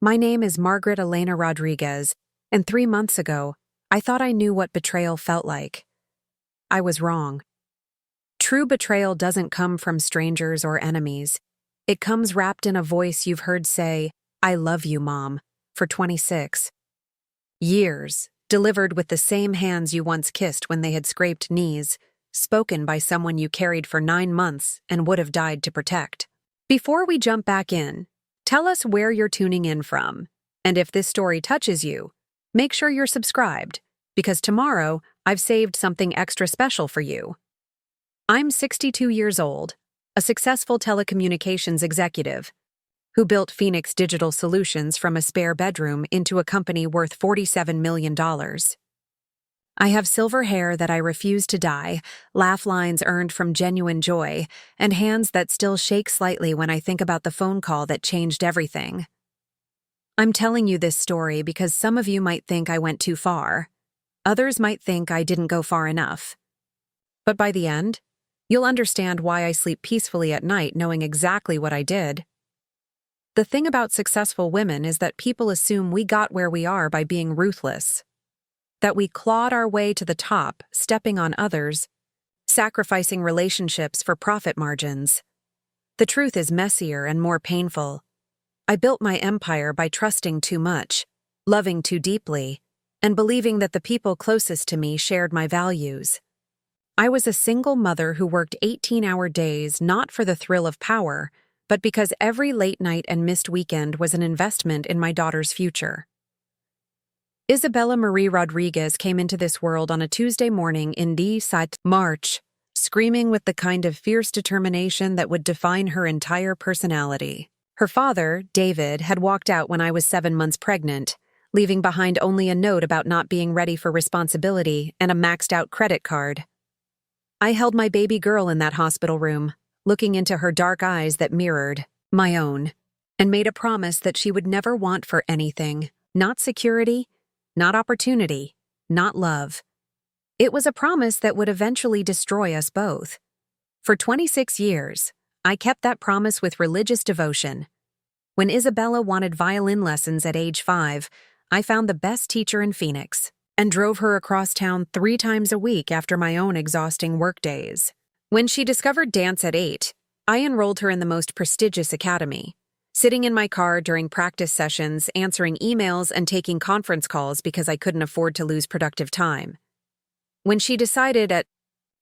My name is Margaret Elena Rodriguez, and 3 months ago, I thought I knew what betrayal felt like. I was wrong. True betrayal doesn't come from strangers or enemies. It comes wrapped in a voice you've heard say, "I love you, Mom," for 26 years, delivered with the same hands you once kissed when they had scraped knees, spoken by someone you carried for 9 months and would have died to protect. Before we jump back in, tell us where you're tuning in from, and if this story touches you, make sure you're subscribed, because tomorrow I've saved something extra special for you. I'm 62 years old, a successful telecommunications executive who built Phoenix Digital Solutions from a spare bedroom into a company worth $47 million. I have silver hair that I refuse to dye, laugh lines earned from genuine joy, and hands that still shake slightly when I think about the phone call that changed everything. I'm telling you this story because some of you might think I went too far. Others might think I didn't go far enough. But by the end, you'll understand why I sleep peacefully at night knowing exactly what I did. The thing about successful women is that people assume we got where we are by being ruthless. That we clawed our way to the top, stepping on others, sacrificing relationships for profit margins. The truth is messier and more painful. I built my empire by trusting too much, loving too deeply, and believing that the people closest to me shared my values. I was a single mother who worked 18-hour days not for the thrill of power, but because every late night and missed weekend was an investment in my daughter's future. Isabella Marie Rodriguez came into this world on a Tuesday morning in March, screaming with the kind of fierce determination that would define her entire personality. Her father, David, had walked out when I was 7 months pregnant, leaving behind only a note about not being ready for responsibility and a maxed-out credit card. I held my baby girl in that hospital room, looking into her dark eyes that mirrored my own, and made a promise that she would never want for anything, not security, not opportunity, not love. It was a promise that would eventually destroy us both. For 26 years, I kept that promise with religious devotion. When Isabella wanted violin lessons at age 5, I found the best teacher in Phoenix and drove her across town 3 times a week after my own exhausting workdays. When she discovered dance at 8, I enrolled her in the most prestigious academy, sitting in my car during practice sessions, answering emails and taking conference calls because I couldn't afford to lose productive time. When she decided at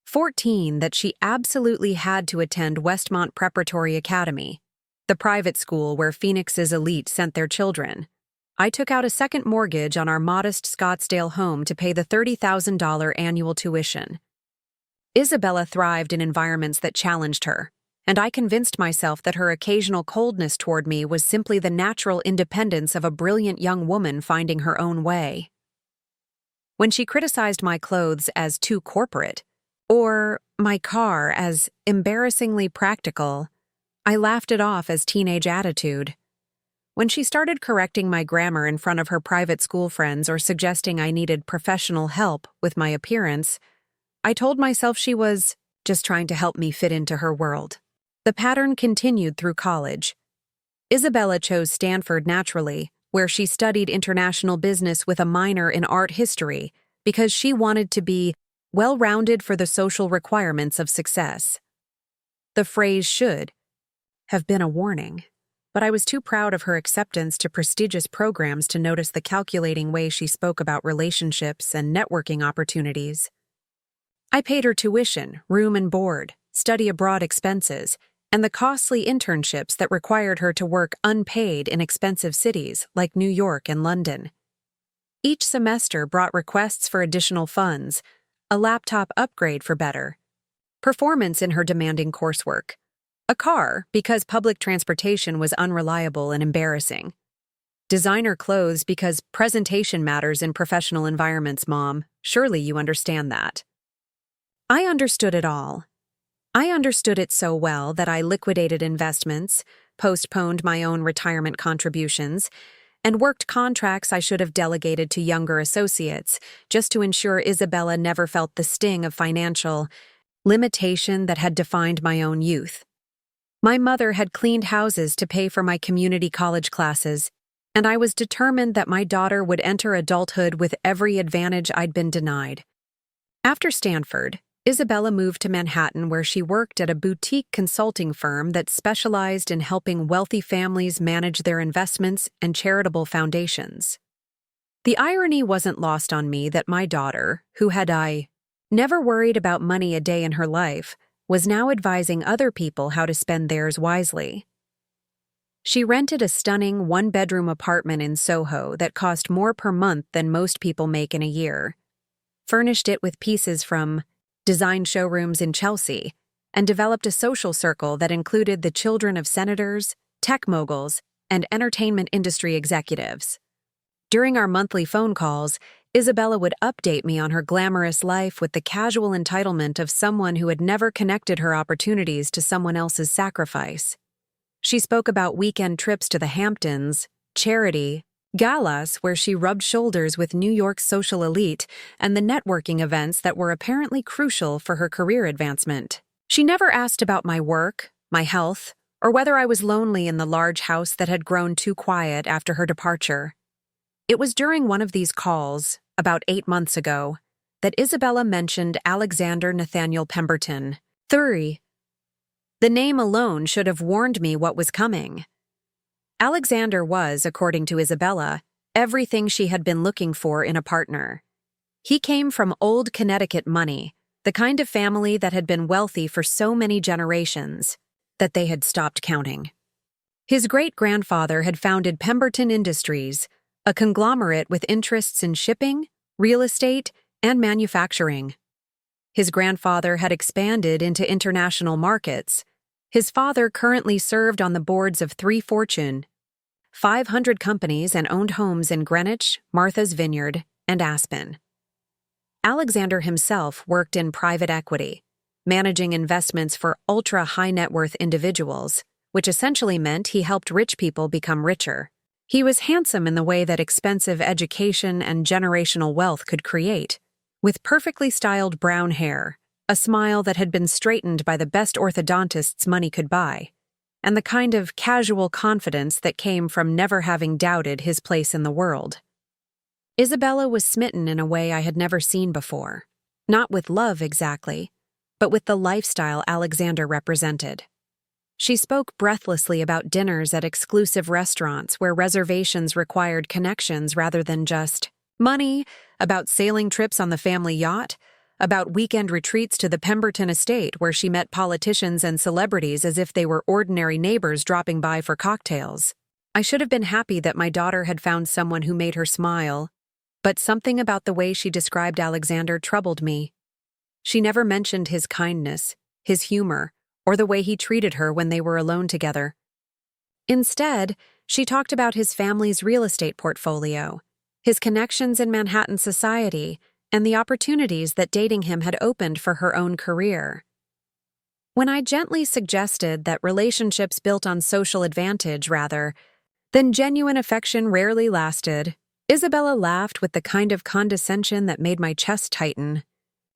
14 that she absolutely had to attend Westmont Preparatory Academy, the private school where Phoenix's elite sent their children, I took out a second mortgage on our modest Scottsdale home to pay the $30,000 annual tuition. Isabella thrived in environments that challenged her, and I convinced myself that her occasional coldness toward me was simply the natural independence of a brilliant young woman finding her own way. When she criticized my clothes as too corporate, or my car as embarrassingly practical, I laughed it off as teenage attitude. When she started correcting my grammar in front of her private school friends or suggesting I needed professional help with my appearance, I told myself she was just trying to help me fit into her world. The pattern continued through college. Isabella chose Stanford naturally, where she studied international business with a minor in art history, because she wanted to be well-rounded for the social requirements of success. The phrase should have been a warning, but I was too proud of her acceptance to prestigious programs to notice the calculating way she spoke about relationships and networking opportunities. I paid her tuition, room and board, study abroad expenses, and the costly internships that required her to work unpaid in expensive cities like New York and London. Each semester brought requests for additional funds, a laptop upgrade for better, performance in her demanding coursework, a car because public transportation was unreliable and embarrassing, designer clothes because presentation matters in professional environments, Mom. Surely you understand that. I understood it all. I understood it so well that I liquidated investments, postponed my own retirement contributions, and worked contracts I should have delegated to younger associates just to ensure Isabella never felt the sting of financial limitation that had defined my own youth. My mother had cleaned houses to pay for my community college classes, and I was determined that my daughter would enter adulthood with every advantage I'd been denied. After Stanford, Isabella moved to Manhattan, where she worked at a boutique consulting firm that specialized in helping wealthy families manage their investments and charitable foundations. The irony wasn't lost on me that my daughter, who had never worried about money a day in her life, was now advising other people how to spend theirs wisely. She rented a stunning one-bedroom apartment in Soho that cost more per month than most people make in a year, furnished it with pieces from design showrooms in Chelsea, and developed a social circle that included the children of senators, tech moguls, and entertainment industry executives. During our monthly phone calls, Isabella would update me on her glamorous life with the casual entitlement of someone who had never connected her opportunities to someone else's sacrifice. She spoke about weekend trips to the Hamptons, charity, galas where she rubbed shoulders with New York's social elite, and the networking events that were apparently crucial for her career advancement. She never asked about my work, my health, or whether I was lonely in the large house that had grown too quiet after her departure. It was during one of these calls, about 8 months ago, that Isabella mentioned Alexander Nathaniel Pemberton, 30. The name alone should have warned me what was coming. Alexander was, according to Isabella, everything she had been looking for in a partner. He came from old Connecticut money, the kind of family that had been wealthy for so many generations that they had stopped counting. His great-grandfather had founded Pemberton Industries, a conglomerate with interests in shipping, real estate, and manufacturing. His grandfather had expanded into international markets. His father currently served on the boards of 3 Fortune 500 companies and owned homes in Greenwich, Martha's Vineyard, and Aspen. Alexander himself worked in private equity, managing investments for ultra-high-net-worth individuals, which essentially meant he helped rich people become richer. He was handsome in the way that expensive education and generational wealth could create, with perfectly styled brown hair, a smile that had been straightened by the best orthodontists money could buy, and the kind of casual confidence that came from never having doubted his place in the world. Isabella was smitten in a way I had never seen before, not with love exactly, but with the lifestyle Alexander represented. She spoke breathlessly about dinners at exclusive restaurants where reservations required connections rather than just money, about sailing trips on the family yacht, about weekend retreats to the Pemberton estate where she met politicians and celebrities as if they were ordinary neighbors dropping by for cocktails. I should have been happy that my daughter had found someone who made her smile, but something about the way she described Alexander troubled me. She never mentioned his kindness, his humor, or the way he treated her when they were alone together. Instead, she talked about his family's real estate portfolio, his connections in Manhattan society, and the opportunities that dating him had opened for her own career. When I gently suggested that relationships built on social advantage rather than genuine affection rarely lasted, Isabella laughed with the kind of condescension that made my chest tighten.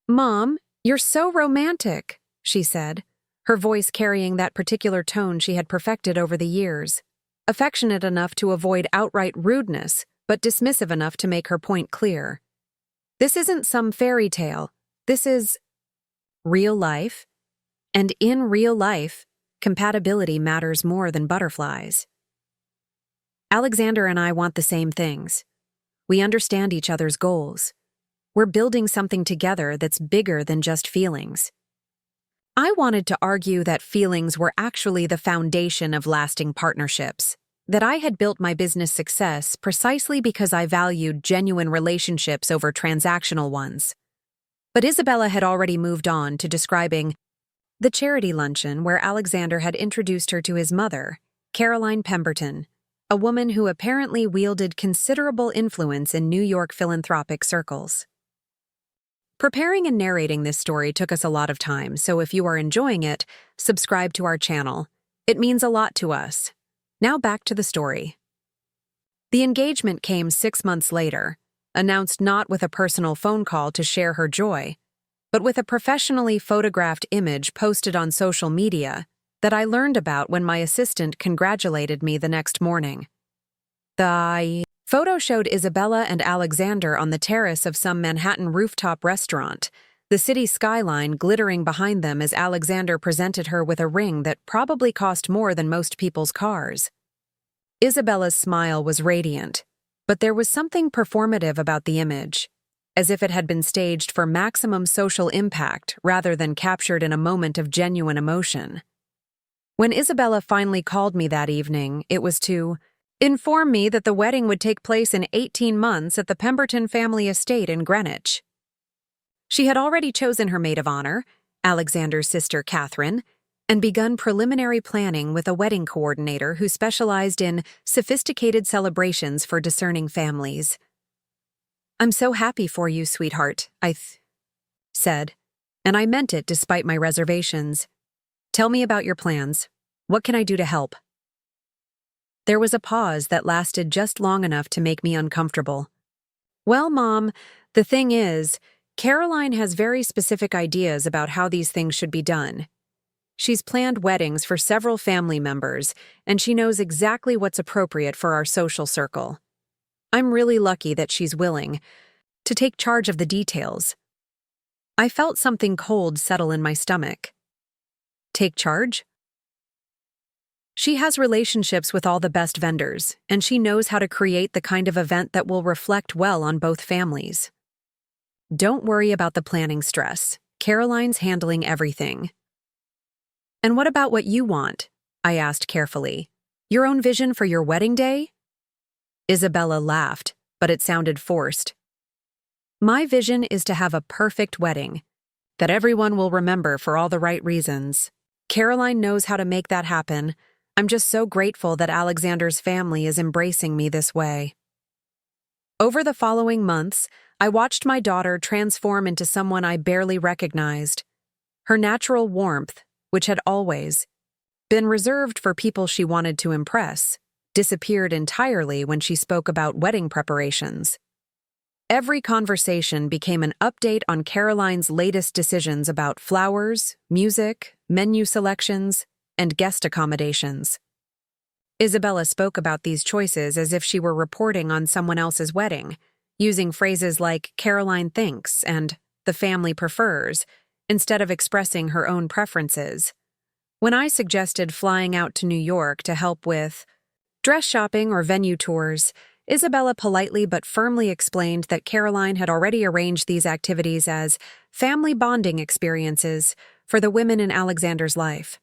"Mom, you're so romantic," she said, her voice carrying that particular tone she had perfected over the years, affectionate enough to avoid outright rudeness, but dismissive enough to make her point clear. "This isn't some fairy tale. This is real life. And in real life, compatibility matters more than butterflies. Alexander and I want the same things. We understand each other's goals. We're building something together that's bigger than just feelings." I wanted to argue that feelings were actually the foundation of lasting partnerships, that I had built my business success precisely because I valued genuine relationships over transactional ones. But Isabella had already moved on to describing the charity luncheon where Alexander had introduced her to his mother, Caroline Pemberton, a woman who apparently wielded considerable influence in New York philanthropic circles. Preparing and narrating this story took us a lot of time, so if you are enjoying it, subscribe to our channel. It means a lot to us. Now back to the story. The engagement came 6 months later, announced not with a personal phone call to share her joy, but with a professionally photographed image posted on social media that I learned about when my assistant congratulated me the next morning. The photo showed Isabella and Alexander on the terrace of some Manhattan rooftop restaurant, the city skyline glittering behind them as Alexander presented her with a ring that probably cost more than most people's cars. Isabella's smile was radiant, but there was something performative about the image, as if it had been staged for maximum social impact rather than captured in a moment of genuine emotion. When Isabella finally called me that evening, it was to inform me that the wedding would take place in 18 months at the Pemberton family estate in Greenwich. She had already chosen her maid of honor, Alexander's sister Catherine, and begun preliminary planning with a wedding coordinator who specialized in sophisticated celebrations for discerning families. "I'm so happy for you, sweetheart," I said, and I meant it despite my reservations. "Tell me about your plans. What can I do to help?" There was a pause that lasted just long enough to make me uncomfortable. "Well, Mom, the thing is, Caroline has very specific ideas about how these things should be done. She's planned weddings for several family members, and she knows exactly what's appropriate for our social circle. I'm really lucky that she's willing to take charge of the details." I felt something cold settle in my stomach. Take charge? She has relationships with all the best vendors, and she knows how to create the kind of event that will reflect well on both families. Don't worry about the planning stress. Caroline's handling everything. "And what about what you want?" I asked carefully. "Your own vision for your wedding day?" Isabella laughed, but it sounded forced. "My vision is to have a perfect wedding that everyone will remember for all the right reasons. Caroline knows how to make that happen. I'm just so grateful that Alexander's family is embracing me this way." Over the following months, I watched my daughter transform into someone I barely recognized. Her natural warmth, which had always been reserved for people she wanted to impress, disappeared entirely when she spoke about wedding preparations. Every conversation became an update on Caroline's latest decisions about flowers, music, menu selections, and guest accommodations. Isabella spoke about these choices as if she were reporting on someone else's wedding, using phrases like "Caroline thinks" and "the family prefers," instead of expressing her own preferences. When I suggested flying out to New York to help with dress shopping or venue tours, Isabella politely but firmly explained that Caroline had already arranged these activities as family bonding experiences for the women in Alexander's life.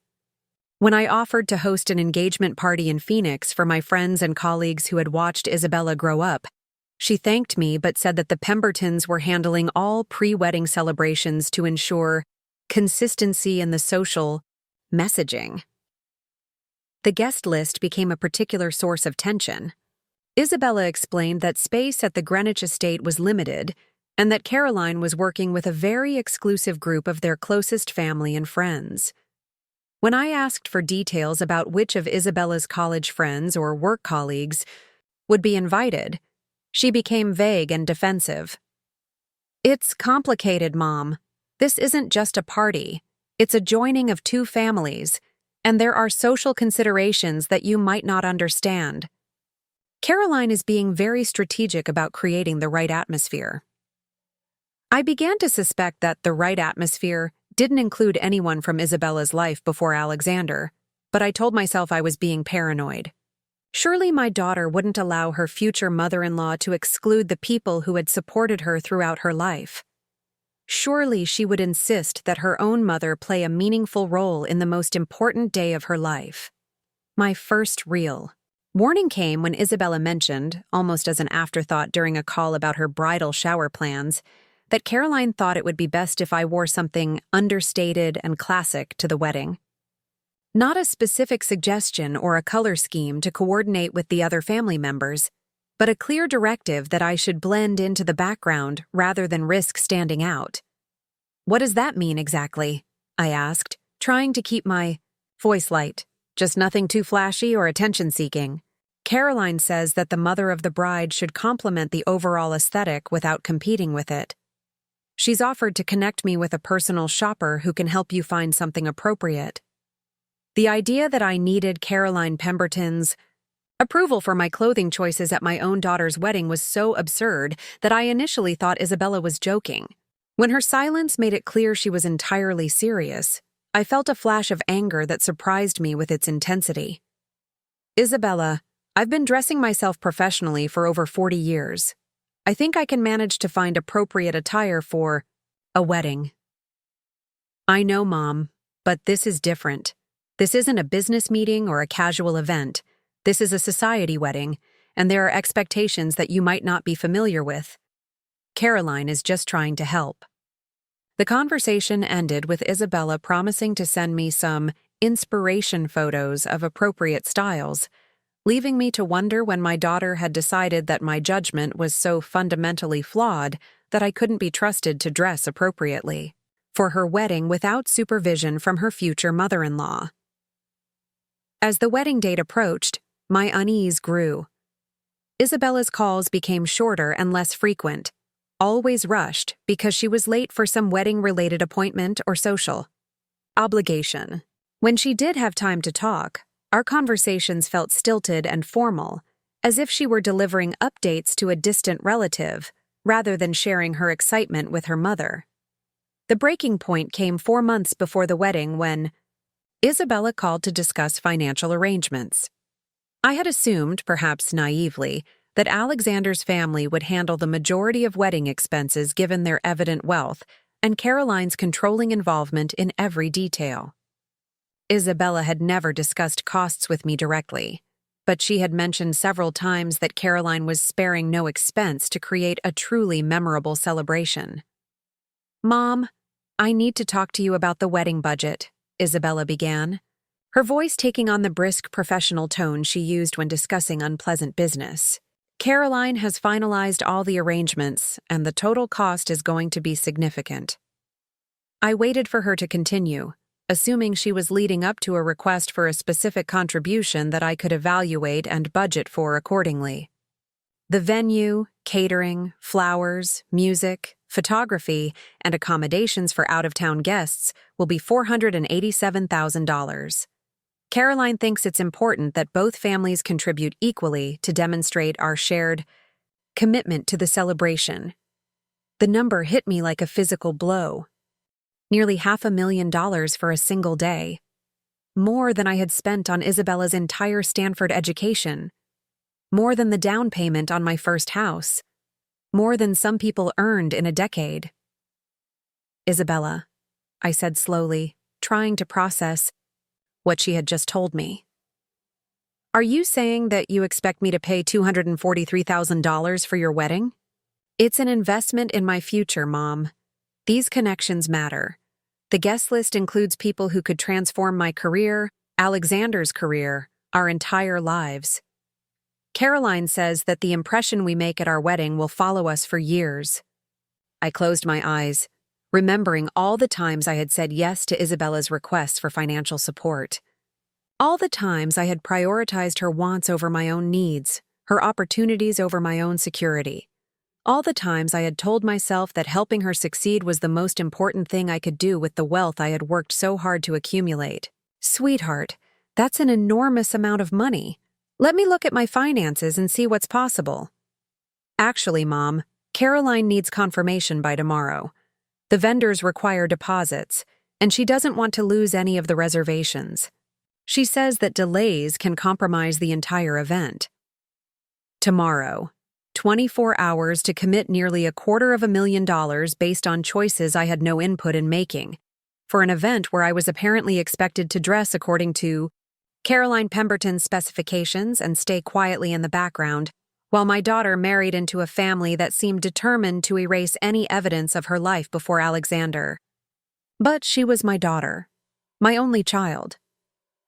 When I offered to host an engagement party in Phoenix for my friends and colleagues who had watched Isabella grow up, she thanked me but said that the Pembertons were handling all pre-wedding celebrations to ensure consistency in the social messaging. The guest list became a particular source of tension. Isabella explained that space at the Greenwich estate was limited and that Caroline was working with a very exclusive group of their closest family and friends. When I asked for details about which of Isabella's college friends or work colleagues would be invited, she became vague and defensive. "It's complicated, Mom. This isn't just a party. It's a joining of two families, and there are social considerations that you might not understand. Caroline is being very strategic about creating the right atmosphere." I began to suspect that the right atmosphere didn't include anyone from Isabella's life before Alexander, but I told myself I was being paranoid. Surely my daughter wouldn't allow her future mother-in-law to exclude the people who had supported her throughout her life. Surely she would insist that her own mother play a meaningful role in the most important day of her life. My first real warning came when Isabella mentioned, almost as an afterthought during a call about her bridal shower plans, that Caroline thought it would be best if I wore something understated and classic to the wedding. Not a specific suggestion or a color scheme to coordinate with the other family members, but a clear directive that I should blend into the background rather than risk standing out. "What does that mean exactly?" I asked, trying to keep my voice light. "Just nothing too flashy or attention-seeking. Caroline says that the mother of the bride should complement the overall aesthetic without competing with it. She's offered to connect me with a personal shopper who can help you find something appropriate." The idea that I needed Caroline Pemberton's Approval for my clothing choices at my own daughter's wedding was so absurd that I initially thought Isabella was joking. When her silence made it clear she was entirely serious, I felt a flash of anger that surprised me with its intensity. Isabella, I've been dressing myself professionally for over 40 years. I think I can manage to find appropriate attire for a wedding. I know, Mom, but this is different. This isn't a business meeting or a casual event. This is a society wedding, and there are expectations that you might not be familiar with. Caroline is just trying to help. The conversation ended with Isabella promising to send me some inspiration photos of appropriate styles, leaving me to wonder when my daughter had decided that my judgment was so fundamentally flawed that I couldn't be trusted to dress appropriately for her wedding without supervision from her future mother-in-law. As the wedding date approached, my unease grew. Isabella's calls became shorter and less frequent, always rushed because she was late for some wedding-related appointment or social obligation. When she did have time to talk, our conversations felt stilted and formal, as if she were delivering updates to a distant relative rather than sharing her excitement with her mother. The breaking point came 4 months before the wedding when Isabella called to discuss financial arrangements. I had assumed, perhaps naively, that Alexander's family would handle the majority of wedding expenses given their evident wealth and Caroline's controlling involvement in every detail. Isabella had never discussed costs with me directly, but she had mentioned several times that Caroline was sparing no expense to create a truly memorable celebration. "Mom, I need to talk to you about the wedding budget," Isabella began, her voice taking on the brisk professional tone she used when discussing unpleasant business. "Caroline has finalized all the arrangements, and the total cost is going to be significant." I waited for her to continue, assuming she was leading up to a request for a specific contribution that I could evaluate and budget for accordingly. The venue, catering, flowers, music, photography, and accommodations for out-of-town guests will be $487,000. Caroline thinks it's important that both families contribute equally to demonstrate our shared commitment to the celebration. The number hit me like a physical blow. Nearly $500,000 for a single day. More than I had spent on Isabella's entire Stanford education. More than the down payment on my first house. More than some people earned in a decade. "Isabella," I said slowly, trying to process what she had just told me. "Are you saying that you expect me to pay $243,000 for your wedding?" "It's an investment in my future, Mom. These connections matter. The guest list includes people who could transform my career, Alexander's career, our entire lives. Caroline says that the impression we make at our wedding will follow us for years." I closed my eyes, remembering all the times I had said yes to Isabella's requests for financial support. All the times I had prioritized her wants over my own needs, her opportunities over my own security. All the times I had told myself that helping her succeed was the most important thing I could do with the wealth I had worked so hard to accumulate. "Sweetheart, that's an enormous amount of money. Let me look at my finances and see what's possible." "Actually, Mom, Caroline needs confirmation by tomorrow. The vendors require deposits, and she doesn't want to lose any of the reservations. She says that delays can compromise the entire event." Tomorrow. 24 hours to commit nearly $250,000 based on choices I had no input in making, for an event where I was apparently expected to dress according to Caroline Pemberton's specifications and stay quietly in the background, while my daughter married into a family that seemed determined to erase any evidence of her life before Alexander. But she was my daughter, my only child.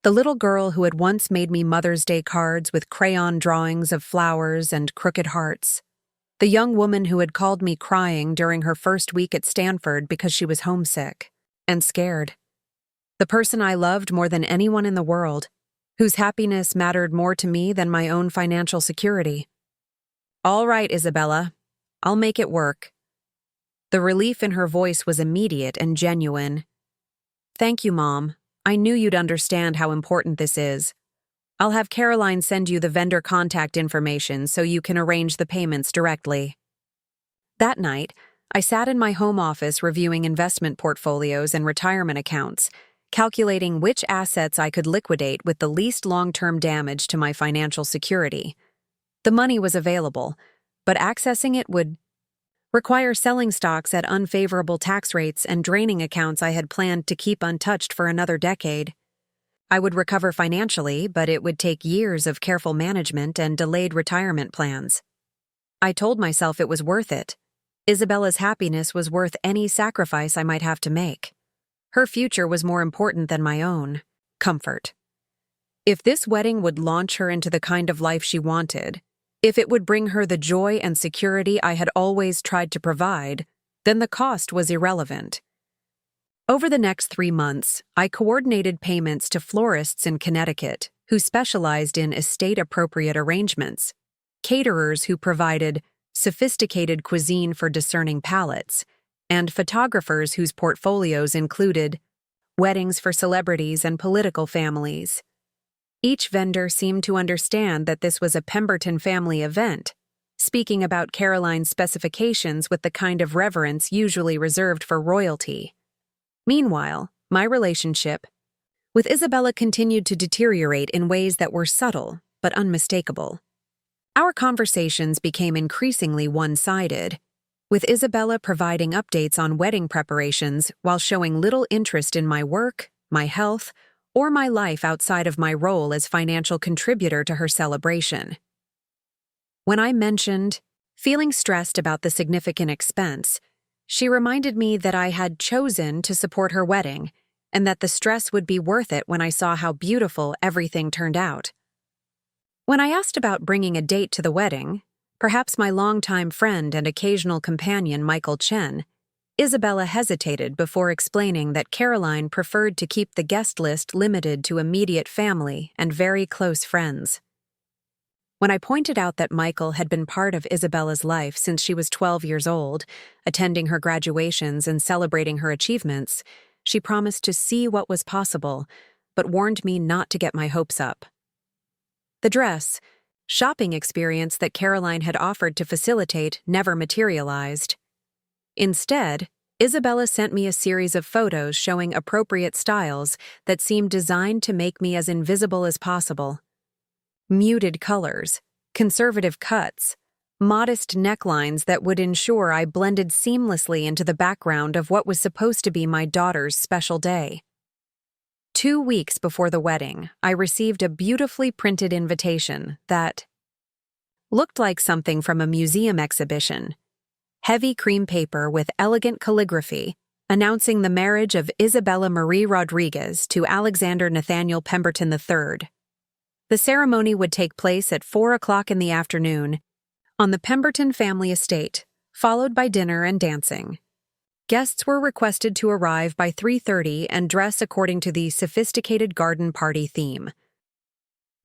The little girl who had once made me Mother's Day cards with crayon drawings of flowers and crooked hearts. The young woman who had called me crying during her first week at Stanford because she was homesick and scared. The person I loved more than anyone in the world, whose happiness mattered more to me than my own financial security. "All right, Isabella. I'll make it work." The relief in her voice was immediate and genuine. "Thank you, Mom. I knew you'd understand how important this is." I'll have Caroline send you the vendor contact information so you can arrange the payments directly. That night, I sat in my home office reviewing investment portfolios and retirement accounts, calculating which assets I could liquidate with the least long-term damage to my financial security. The money was available, but accessing it would require selling stocks at unfavorable tax rates and draining accounts I had planned to keep untouched for another decade. I would recover financially, but it would take years of careful management and delayed retirement plans. I told myself it was worth it. Isabella's happiness was worth any sacrifice I might have to make. Her future was more important than my own comfort. If this wedding would launch her into the kind of life she wanted, if it would bring her the joy and security I had always tried to provide, then the cost was irrelevant. Over the next 3 months, I coordinated payments to florists in Connecticut who specialized in estate-appropriate arrangements, caterers who provided sophisticated cuisine for discerning palates, and photographers whose portfolios included weddings for celebrities and political families. Each vendor seemed to understand that this was a Pemberton family event, speaking about Caroline's specifications with the kind of reverence usually reserved for royalty. Meanwhile, my relationship with Isabella continued to deteriorate in ways that were subtle but unmistakable. Our conversations became increasingly one-sided, with Isabella providing updates on wedding preparations while showing little interest in my work, my health, or my life outside of my role as financial contributor to her celebration. When I mentioned feeling stressed about the significant expense, she reminded me that I had chosen to support her wedding and that the stress would be worth it when I saw how beautiful everything turned out. When I asked about bringing a date to the wedding, perhaps my longtime friend and occasional companion Michael Chen, Isabella hesitated before explaining that Caroline preferred to keep the guest list limited to immediate family and very close friends. When I pointed out that Michael had been part of Isabella's life since she was 12 years old, attending her graduations and celebrating her achievements, she promised to see what was possible, but warned me not to get my hopes up. The dress, shopping experience that Caroline had offered to facilitate never materialized. Instead, Isabella sent me a series of photos showing appropriate styles that seemed designed to make me as invisible as possible. Muted colors, conservative cuts, modest necklines that would ensure I blended seamlessly into the background of what was supposed to be my daughter's special day. 2 weeks before the wedding, I received a beautifully printed invitation that looked like something from a museum exhibition. Heavy cream paper with elegant calligraphy, announcing the marriage of Isabella Marie Rodriguez to Alexander Nathaniel Pemberton III. The ceremony would take place at 4 o'clock in the afternoon on the Pemberton family estate, followed by dinner and dancing. Guests were requested to arrive by 3:30 and dress according to the sophisticated garden party theme.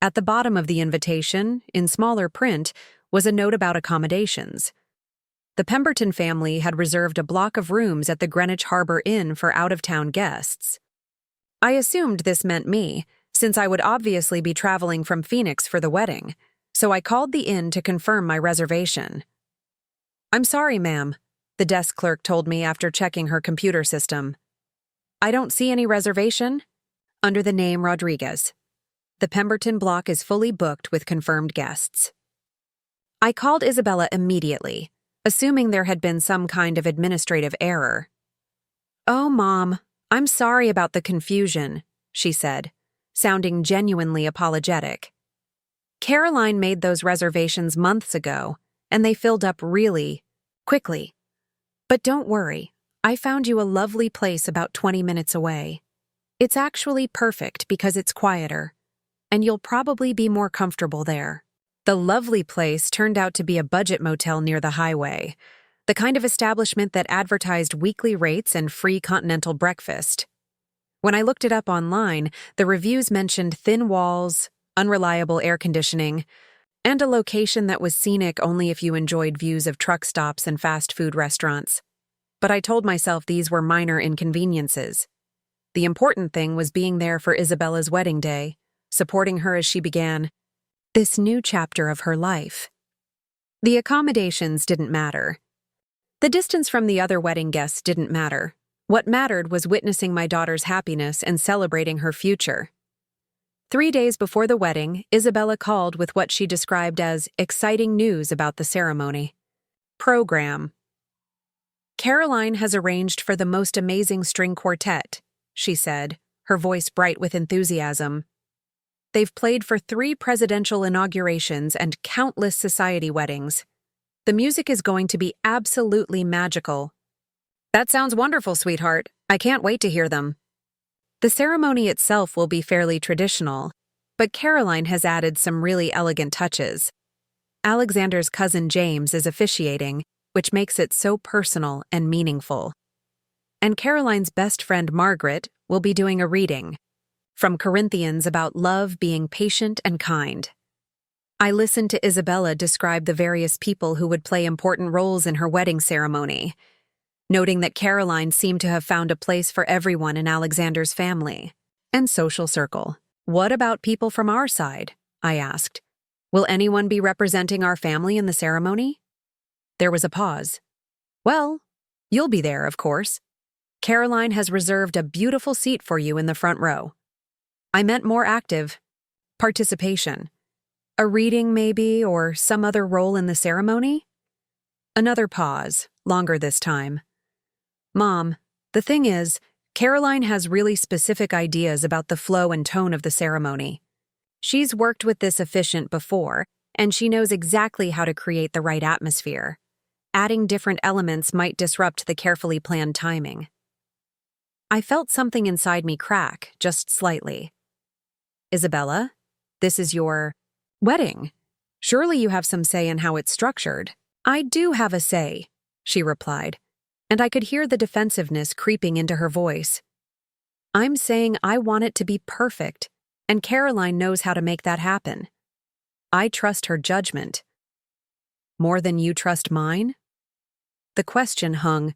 At the bottom of the invitation, in smaller print, was a note about accommodations. The Pemberton family had reserved a block of rooms at the Greenwich Harbor Inn for out-of-town guests. I assumed this meant me, since I would obviously be traveling from Phoenix for the wedding, so I called the inn to confirm my reservation. "I'm sorry, ma'am," the desk clerk told me after checking her computer system. "I don't see any reservation under the name Rodriguez. The Pemberton block is fully booked with confirmed guests." I called Isabella immediately, assuming there had been some kind of administrative error. "Oh, Mom, I'm sorry about the confusion," she said, sounding genuinely apologetic. "Caroline made those reservations months ago, and they filled up really quickly. But don't worry, I found you a lovely place about 20 minutes away. It's actually perfect because it's quieter, and you'll probably be more comfortable there." The lovely place turned out to be a budget motel near the highway, the kind of establishment that advertised weekly rates and free continental breakfast. When I looked it up online, the reviews mentioned thin walls, unreliable air conditioning, and a location that was scenic only if you enjoyed views of truck stops and fast food restaurants. But I told myself these were minor inconveniences. The important thing was being there for Isabella's wedding day, supporting her as she began this new chapter of her life. The accommodations didn't matter. The distance from the other wedding guests didn't matter. What mattered was witnessing my daughter's happiness and celebrating her future. 3 days before the wedding, Isabella called with what she described as exciting news about the ceremony. Program. Caroline has arranged for the most amazing string quartet, she said, her voice bright with enthusiasm. They've played for 3 presidential inaugurations and countless society weddings. The music is going to be absolutely magical. That sounds wonderful, sweetheart. I can't wait to hear them. The ceremony itself will be fairly traditional, but Caroline has added some really elegant touches. Alexander's cousin James is officiating, which makes it so personal and meaningful. And Caroline's best friend Margaret will be doing a reading from Corinthians about love being patient and kind. I listened to Isabella describe the various people who would play important roles in her wedding ceremony, noting that Caroline seemed to have found a place for everyone in Alexander's family and social circle. What about people from our side? I asked. Will anyone be representing our family in the ceremony? There was a pause. Well, you'll be there, of course. Caroline has reserved a beautiful seat for you in the front row. I meant more active participation. A reading, maybe, or some other role in the ceremony? Another pause, longer this time. Mom, the thing is, Caroline has really specific ideas about the flow and tone of the ceremony. She's worked with this officiant before, and she knows exactly how to create the right atmosphere. Adding different elements might disrupt the carefully planned timing. I felt something inside me crack, just slightly. Isabella, this is your wedding. Surely you have some say in how it's structured. I do have a say, she replied, and I could hear the defensiveness creeping into her voice. I'm saying I want it to be perfect, and Caroline knows how to make that happen. I trust her judgment. More than you trust mine? The question hung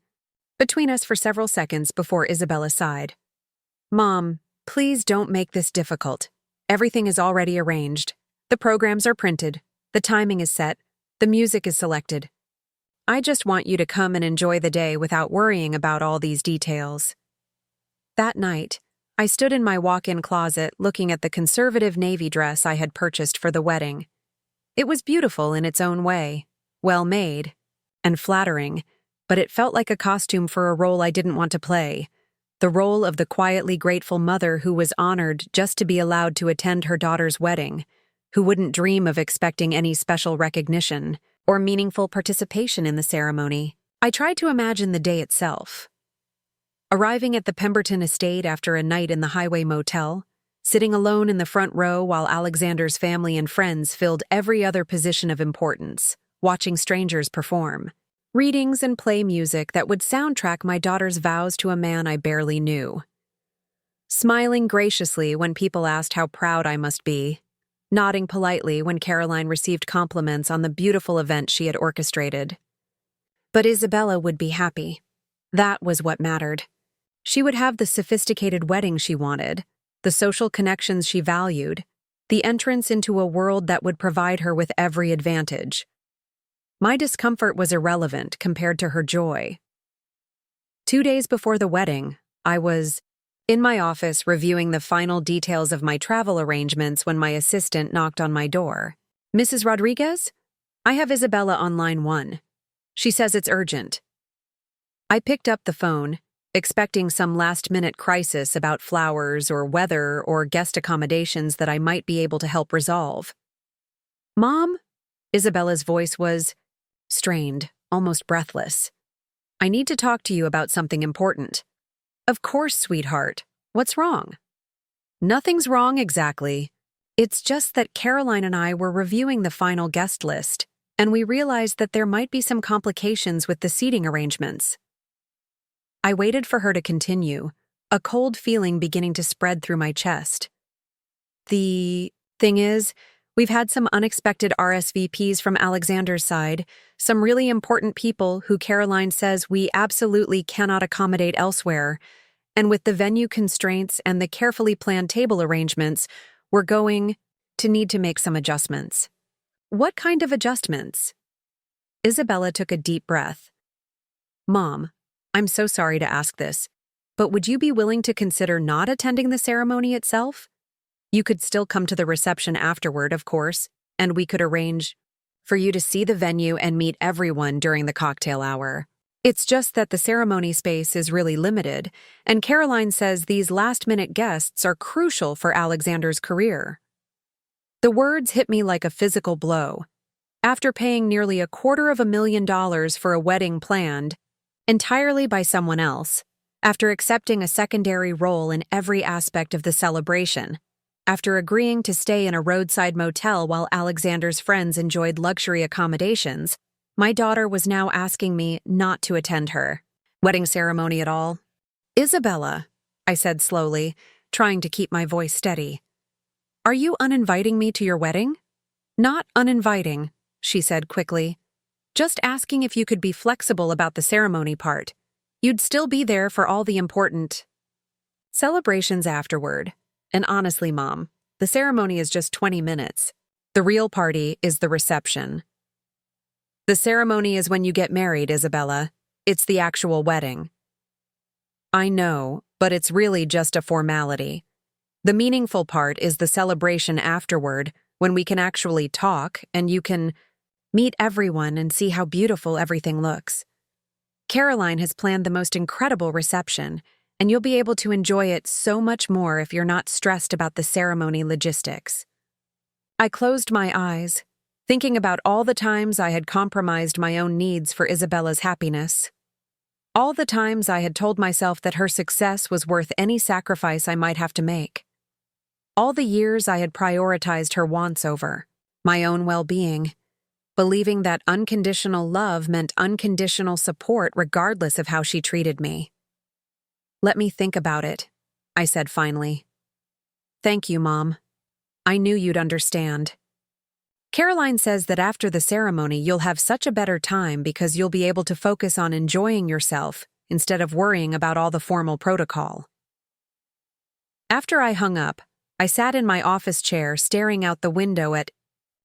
between us for several seconds before Isabella sighed. Mom, please don't make this difficult. Everything is already arranged. The programs are printed. The timing is set. The music is selected. I just want you to come and enjoy the day without worrying about all these details. That night, I stood in my walk-in closet looking at the conservative navy dress I had purchased for the wedding. It was beautiful in its own way, well-made, and flattering, but it felt like a costume for a role I didn't want to play, the role of the quietly grateful mother who was honored just to be allowed to attend her daughter's wedding, who wouldn't dream of expecting any special recognition or meaningful participation in the ceremony. I tried to imagine the day itself. Arriving at the Pemberton estate after a night in the Highway Motel, sitting alone in the front row while Alexander's family and friends filled every other position of importance, watching strangers perform. Readings and play music that would soundtrack my daughter's vows to a man I barely knew. Smiling graciously when people asked how proud I must be. Nodding politely when Caroline received compliments on the beautiful event she had orchestrated. But Isabella would be happy. That was what mattered. She would have the sophisticated wedding she wanted, the social connections she valued, the entrance into a world that would provide her with every advantage. My discomfort was irrelevant compared to her joy. 2 days before the wedding, I was in my office reviewing the final details of my travel arrangements when my assistant knocked on my door. Mrs. Rodriguez? I have Isabella on line 1. She says it's urgent. I picked up the phone, expecting some last-minute crisis about flowers or weather or guest accommodations that I might be able to help resolve. Mom? Isabella's voice was strained, almost breathless. I need to talk to you about something important. Of course, sweetheart. What's wrong? Nothing's wrong exactly. It's just that Caroline and I were reviewing the final guest list, and we realized that there might be some complications with the seating arrangements. I waited for her to continue, a cold feeling beginning to spread through my chest. The thing is, we've had some unexpected RSVPs from Alexander's side, some really important people who Caroline says we absolutely cannot accommodate elsewhere, and with the venue constraints and the carefully planned table arrangements, We're going to need to make some adjustments." "What kind of adjustments?" Isabella took a deep breath. "Mom, I'm so sorry to ask this, but would you be willing to consider not attending the ceremony itself? You could still come to the reception afterward, of course, and we could arrange for you to see the venue and meet everyone during the cocktail hour. It's just that the ceremony space is really limited, and Caroline says these last-minute guests are crucial for Alexander's career." The words hit me like a physical blow. After paying nearly $250,000 for a wedding planned entirely by someone else, after accepting a secondary role in every aspect of the celebration, after agreeing to stay in a roadside motel while Alexander's friends enjoyed luxury accommodations, my daughter was now asking me not to attend her wedding ceremony at all. "Isabella," I said slowly, trying to keep my voice steady, "are you uninviting me to your wedding?" "Not uninviting," she said quickly. "Just asking if you could be flexible about the ceremony part. You'd still be there for all the important celebrations afterward. And honestly, Mom, the ceremony is just 20 minutes. The real party is the reception." "The ceremony is when you get married, Isabella. It's the actual wedding." "I know, but it's really just a formality. The meaningful part is the celebration afterward, when we can actually talk and you can meet everyone and see how beautiful everything looks. Caroline has planned the most incredible reception, and you'll be able to enjoy it so much more if you're not stressed about the ceremony logistics." I closed my eyes, thinking about all the times I had compromised my own needs for Isabella's happiness. All the times I had told myself that her success was worth any sacrifice I might have to make. All the years I had prioritized her wants over my own well-being, believing that unconditional love meant unconditional support regardless of how she treated me. "Let me think about it," I said finally. "Thank you, Mom. I knew you'd understand. Caroline says that after the ceremony you'll have such a better time because you'll be able to focus on enjoying yourself instead of worrying about all the formal protocol." After I hung up, I sat in my office chair staring out the window at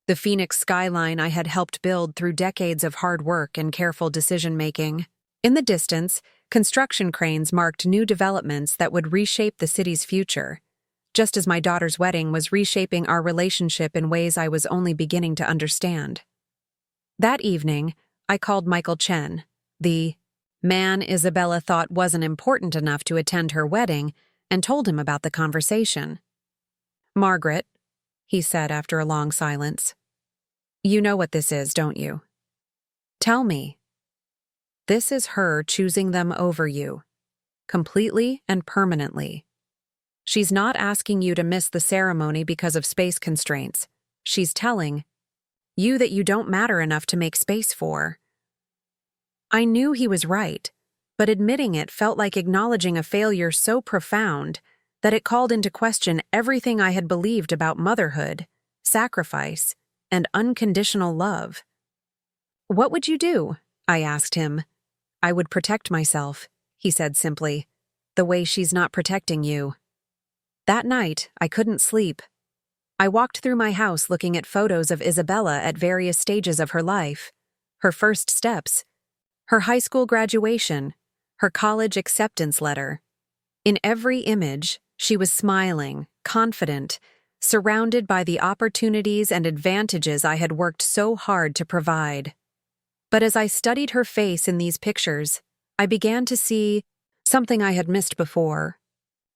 the Phoenix skyline I had helped build through decades of hard work and careful decision-making. In the distance, construction cranes marked new developments that would reshape the city's future, just as my daughter's wedding was reshaping our relationship in ways I was only beginning to understand. That evening, I called Michael Chen, the man Isabella thought wasn't important enough to attend her wedding, and told him about the conversation. "Margaret," he said after a long silence, "you know what this is, don't you? Tell me." "This is her choosing them over you, completely and permanently. She's not asking you to miss the ceremony because of space constraints. She's telling you that you don't matter enough to make space for." I knew he was right, but admitting it felt like acknowledging a failure so profound that it called into question everything I had believed about motherhood, sacrifice, and unconditional love. "What would you do?" I asked him. "I would protect myself," he said simply, "the way she's not protecting you." That night, I couldn't sleep. I walked through my house looking at photos of Isabella at various stages of her life: her first steps, her high school graduation, her college acceptance letter. In every image, she was smiling, confident, surrounded by the opportunities and advantages I had worked so hard to provide. But as I studied her face in these pictures, I began to see something I had missed before.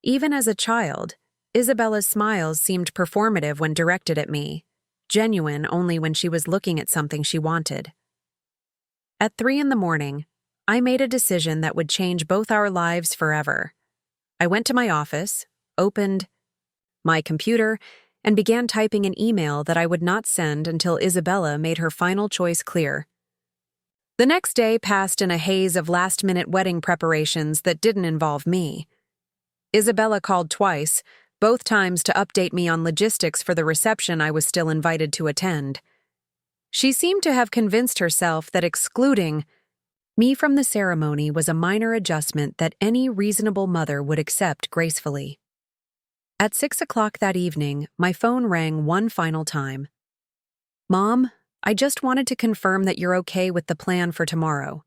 Even as a child, Isabella's smiles seemed performative when directed at me, genuine only when she was looking at something she wanted. At 3 a.m, I made a decision that would change both our lives forever. I went to my office, opened my computer, and began typing an email that I would not send until Isabella made her final choice clear. The next day passed in a haze of last-minute wedding preparations that didn't involve me. Isabella called twice, both times to update me on logistics for the reception I was still invited to attend. She seemed to have convinced herself that excluding me from the ceremony was a minor adjustment that any reasonable mother would accept gracefully. At 6 o'clock that evening, my phone rang one final time. Mom, I just wanted to confirm that you're okay with the plan for tomorrow.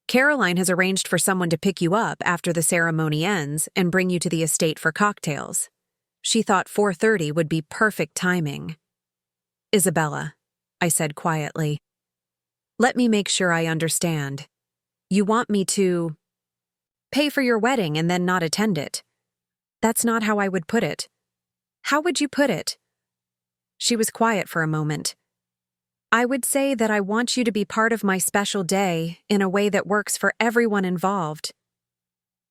Caroline has arranged for someone to pick you up after the ceremony ends and bring you to the estate for cocktails. She thought 4:30 would be perfect timing. Isabella, I said quietly. Let me make sure I understand. You want me to pay for your wedding and then not attend it? That's not how I would put it. How would you put it? She was quiet for a moment. I would say that I want you to be part of my special day in a way that works for everyone involved.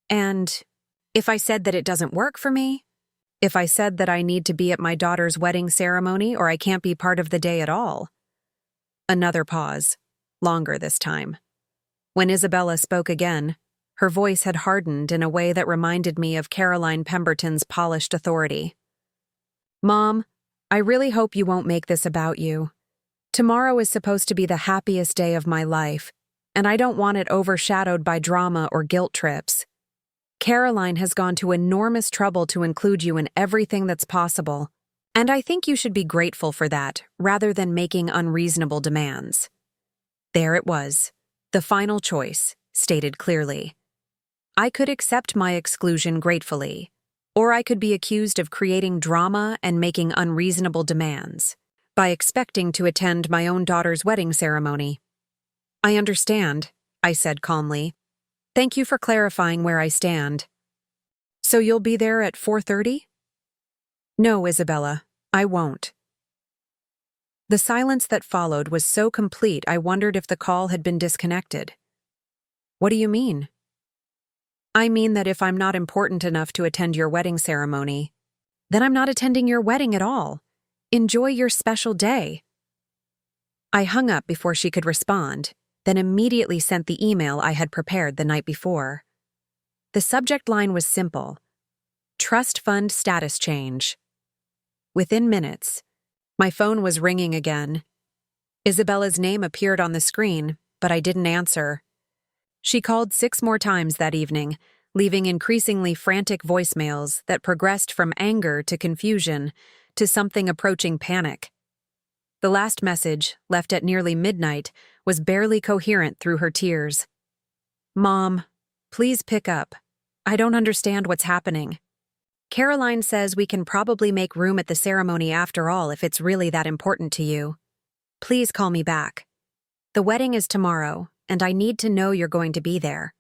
And if I said that it doesn't work for me, if I said that I need to be at my daughter's wedding ceremony or I can't be part of the day at all. Another pause, longer this time. When Isabella spoke again, her voice had hardened in a way that reminded me of Caroline Pemberton's polished authority. Mom, I really hope you won't make this about you. Tomorrow is supposed to be the happiest day of my life, and I don't want it overshadowed by drama or guilt trips. Caroline has gone to enormous trouble to include you in everything that's possible, and I think you should be grateful for that rather than making unreasonable demands. There it was, the final choice, stated clearly. I could accept my exclusion gratefully, or I could be accused of creating drama and making unreasonable demands by expecting to attend my own daughter's wedding ceremony. I understand, I said calmly. Thank you for clarifying where I stand. So you'll be there at 4:30? No, Isabella, I won't. The silence that followed was so complete I wondered if the call had been disconnected. What do you mean? I mean that if I'm not important enough to attend your wedding ceremony, then I'm not attending your wedding at all. Enjoy your special day. I hung up before she could respond, then immediately sent the email I had prepared the night before. The subject line was simple: Trust Fund Status Change. Within minutes, my phone was ringing again. Isabella's name appeared on the screen, but I didn't answer. She called 6 more times that evening, leaving increasingly frantic voicemails that progressed from anger to confusion to something approaching panic. The last message, left at nearly midnight, was barely coherent through her tears. Mom, please pick up. I don't understand what's happening. Caroline says we can probably make room at the ceremony after all if it's really that important to you. Please call me back. The wedding is tomorrow, and I need to know you're going to be there.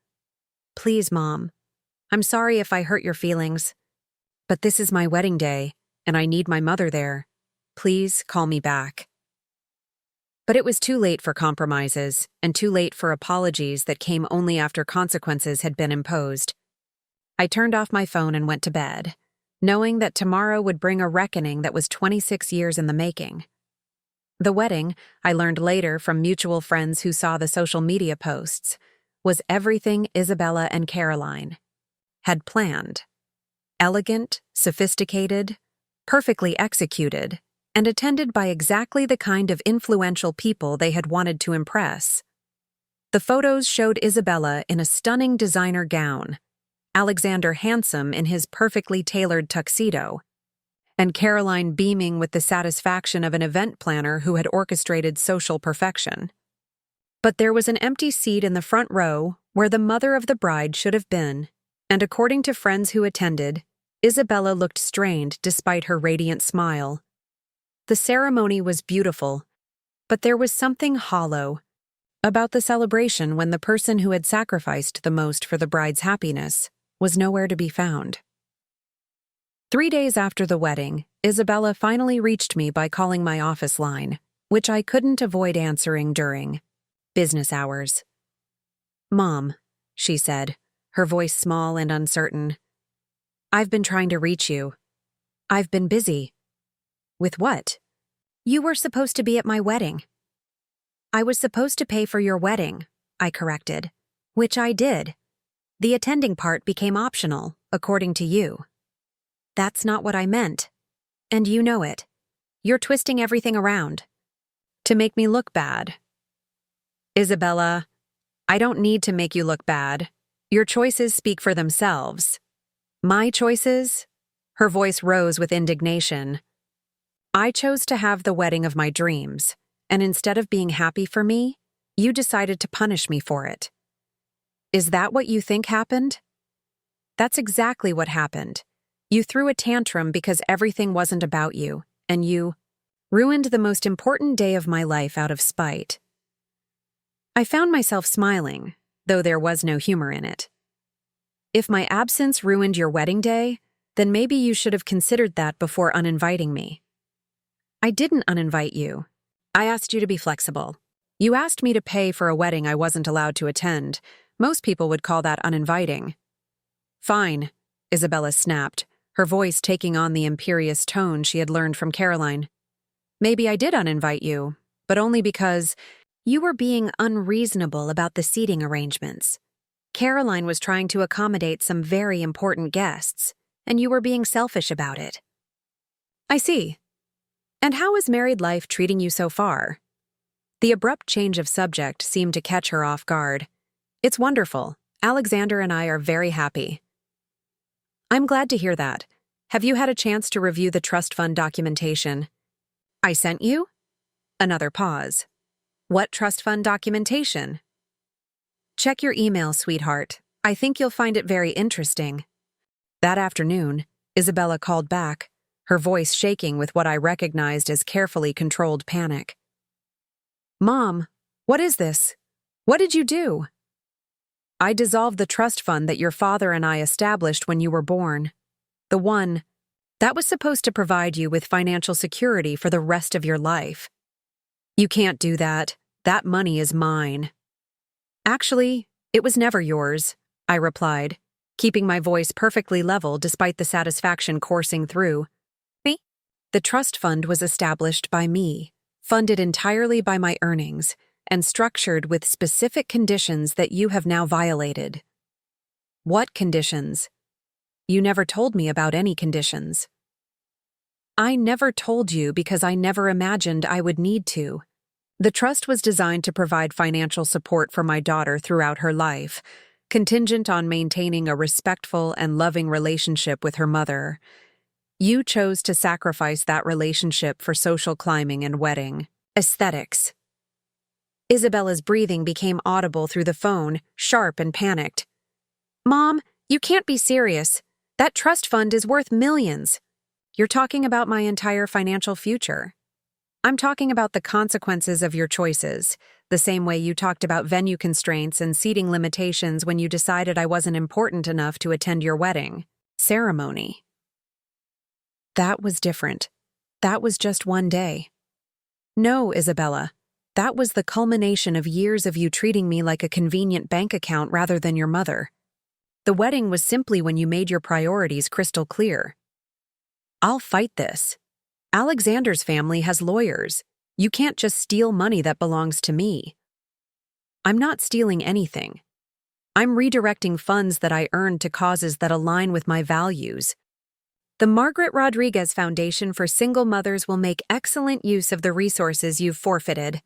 Please, Mom. I'm sorry if I hurt your feelings, but this is my wedding day, and I need my mother there. Please call me back. But it was too late for compromises, and too late for apologies that came only after consequences had been imposed. I turned off my phone and went to bed, knowing that tomorrow would bring a reckoning that was 26 years in the making. The wedding, I learned later from mutual friends who saw the social media posts, was everything Isabella and Caroline had planned. Elegant, sophisticated, perfectly executed, and attended by exactly the kind of influential people they had wanted to impress. The photos showed Isabella in a stunning designer gown, Alexander handsome in his perfectly tailored tuxedo, and Caroline beaming with the satisfaction of an event planner who had orchestrated social perfection. But there was an empty seat in the front row where the mother of the bride should have been, and according to friends who attended, Isabella looked strained despite her radiant smile. The ceremony was beautiful, but there was something hollow about the celebration when the person who had sacrificed the most for the bride's happiness was nowhere to be found. 3 days after the wedding, Isabella finally reached me by calling my office line, which I couldn't avoid answering during business hours. Mom, she said, her voice small and uncertain. I've been trying to reach you. I've been busy. With what? You were supposed to be at my wedding. I was supposed to pay for your wedding, I corrected, which I did. The attending part became optional, according to you. That's not what I meant. And you know it. You're twisting everything around. To make me look bad. Isabella, I don't need to make you look bad. Your choices speak for themselves. My choices? Her voice rose with indignation. I chose to have the wedding of my dreams, and instead of being happy for me, you decided to punish me for it. Is that what you think happened? That's exactly what happened. You threw a tantrum because everything wasn't about you, and you ruined the most important day of my life out of spite. I found myself smiling, though there was no humor in it. If my absence ruined your wedding day, then maybe you should have considered that before uninviting me. I didn't uninvite you. I asked you to be flexible. You asked me to pay for a wedding I wasn't allowed to attend. Most people would call that uninviting. Fine, Isabella snapped, her voice taking on the imperious tone she had learned from Caroline. Maybe I did uninvite you, but only because you were being unreasonable about the seating arrangements. Caroline was trying to accommodate some very important guests, and you were being selfish about it. I see. And how is married life treating you so far? The abrupt change of subject seemed to catch her off guard. It's wonderful. Alexander and I are very happy. I'm glad to hear that. Have you had a chance to review the trust fund documentation? I sent you? Another pause. What trust fund documentation? Check your email, sweetheart. I think you'll find it very interesting. That afternoon, Isabella called back, her voice shaking with what I recognized as carefully controlled panic. Mom, what is this? What did you do? I dissolved the trust fund that your father and I established when you were born. The one that was supposed to provide you with financial security for the rest of your life. You can't do that. That money is mine. Actually, it was never yours, I replied, keeping my voice perfectly level despite the satisfaction coursing through. Me? The trust fund was established by me, funded entirely by my earnings, and structured with specific conditions that you have now violated. What conditions? You never told me about any conditions. I never told you because I never imagined I would need to. The trust was designed to provide financial support for my daughter throughout her life, contingent on maintaining a respectful and loving relationship with her mother. You chose to sacrifice that relationship for social climbing and wedding aesthetics. Isabella's breathing became audible through the phone, sharp and panicked. Mom, you can't be serious. That trust fund is worth millions. You're talking about my entire financial future. I'm talking about the consequences of your choices, the same way you talked about venue constraints and seating limitations when you decided I wasn't important enough to attend your wedding ceremony. That was different. That was just one day. No, Isabella. That was the culmination of years of you treating me like a convenient bank account rather than your mother. The wedding was simply when you made your priorities crystal clear. I'll fight this. Alexander's family has lawyers. You can't just steal money that belongs to me. I'm not stealing anything. I'm redirecting funds that I earned to causes that align with my values. The Margaret Rodriguez Foundation for Single Mothers will make excellent use of the resources you've forfeited.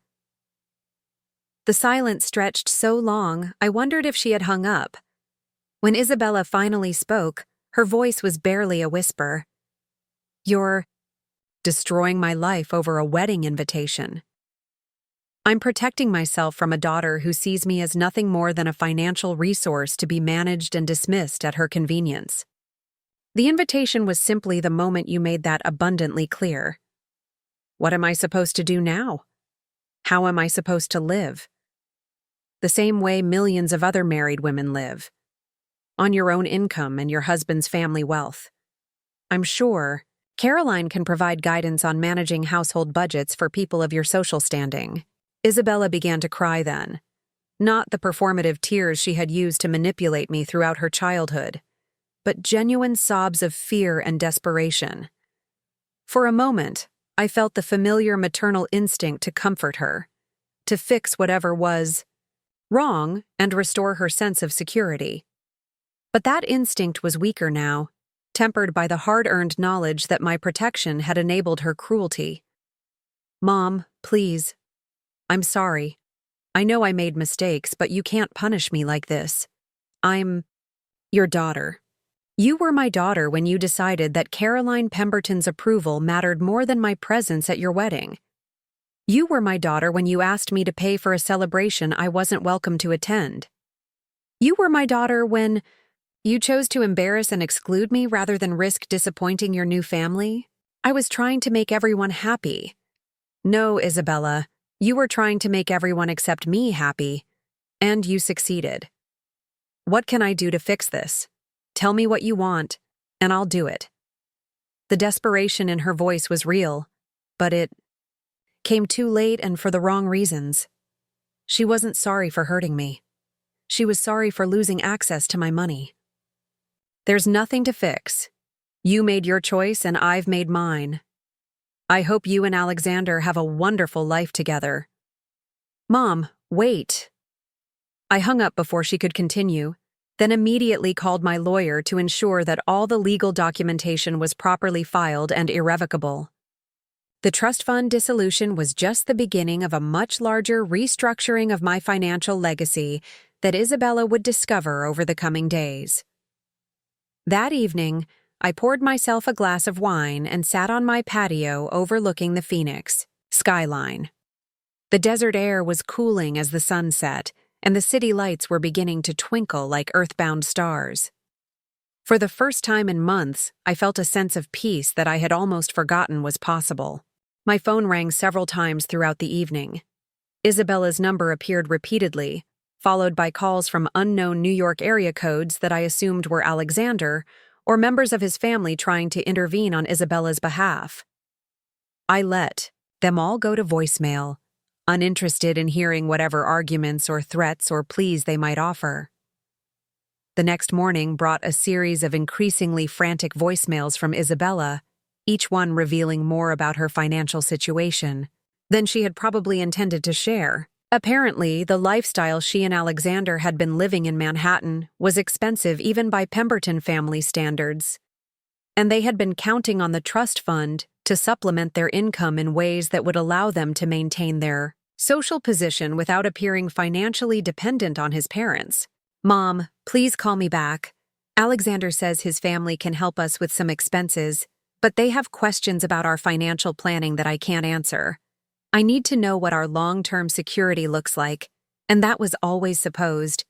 The silence stretched so long, I wondered if she had hung up. When Isabella finally spoke, her voice was barely a whisper. You're destroying my life over a wedding invitation. I'm protecting myself from a daughter who sees me as nothing more than a financial resource to be managed and dismissed at her convenience. The invitation was simply the moment you made that abundantly clear. What am I supposed to do now? How am I supposed to live? The same way millions of other married women live. On your own income and your husband's family wealth. I'm sure Caroline can provide guidance on managing household budgets for people of your social standing. Isabella began to cry then. Not the performative tears she had used to manipulate me throughout her childhood, but genuine sobs of fear and desperation. For a moment, I felt the familiar maternal instinct to comfort her, to fix whatever was wrong and restore her sense of security. But that instinct was weaker now, tempered by the hard-earned knowledge that my protection had enabled her cruelty. Mom, please. I'm sorry. I know I made mistakes, but you can't punish me like this. I'm your daughter. You were my daughter when you decided that Caroline Pemberton's approval mattered more than my presence at your wedding. You were my daughter when you asked me to pay for a celebration I wasn't welcome to attend. You were my daughter when you chose to embarrass and exclude me rather than risk disappointing your new family. I was trying to make everyone happy. No, Isabella, you were trying to make everyone except me happy, and you succeeded. What can I do to fix this? Tell me what you want, and I'll do it. The desperation in her voice was real, but it came too late and for the wrong reasons. She wasn't sorry for hurting me. She was sorry for losing access to my money. There's nothing to fix. You made your choice and I've made mine. I hope you and Alexander have a wonderful life together. Mom, wait. I hung up before she could continue, then immediately called my lawyer to ensure that all the legal documentation was properly filed and irrevocable. The trust fund dissolution was just the beginning of a much larger restructuring of my financial legacy that Isabella would discover over the coming days. That evening, I poured myself a glass of wine and sat on my patio overlooking the Phoenix skyline. The desert air was cooling as the sun set, and the city lights were beginning to twinkle like earthbound stars. For the first time in months, I felt a sense of peace that I had almost forgotten was possible. My phone rang several times throughout the evening. Isabella's number appeared repeatedly, followed by calls from unknown New York area codes that I assumed were Alexander or members of his family trying to intervene on Isabella's behalf. I let them all go to voicemail, uninterested in hearing whatever arguments or threats or pleas they might offer. The next morning brought a series of increasingly frantic voicemails from Isabella, each one revealing more about her financial situation than she had probably intended to share. Apparently, the lifestyle she and Alexander had been living in Manhattan was expensive even by Pemberton family standards, and they had been counting on the trust fund to supplement their income in ways that would allow them to maintain their social position without appearing financially dependent on his parents. Mom, please call me back. Alexander says his family can help us with some expenses, but they have questions about our financial planning that I can't answer. I need to know what our long-term security looks like, and that was always supposed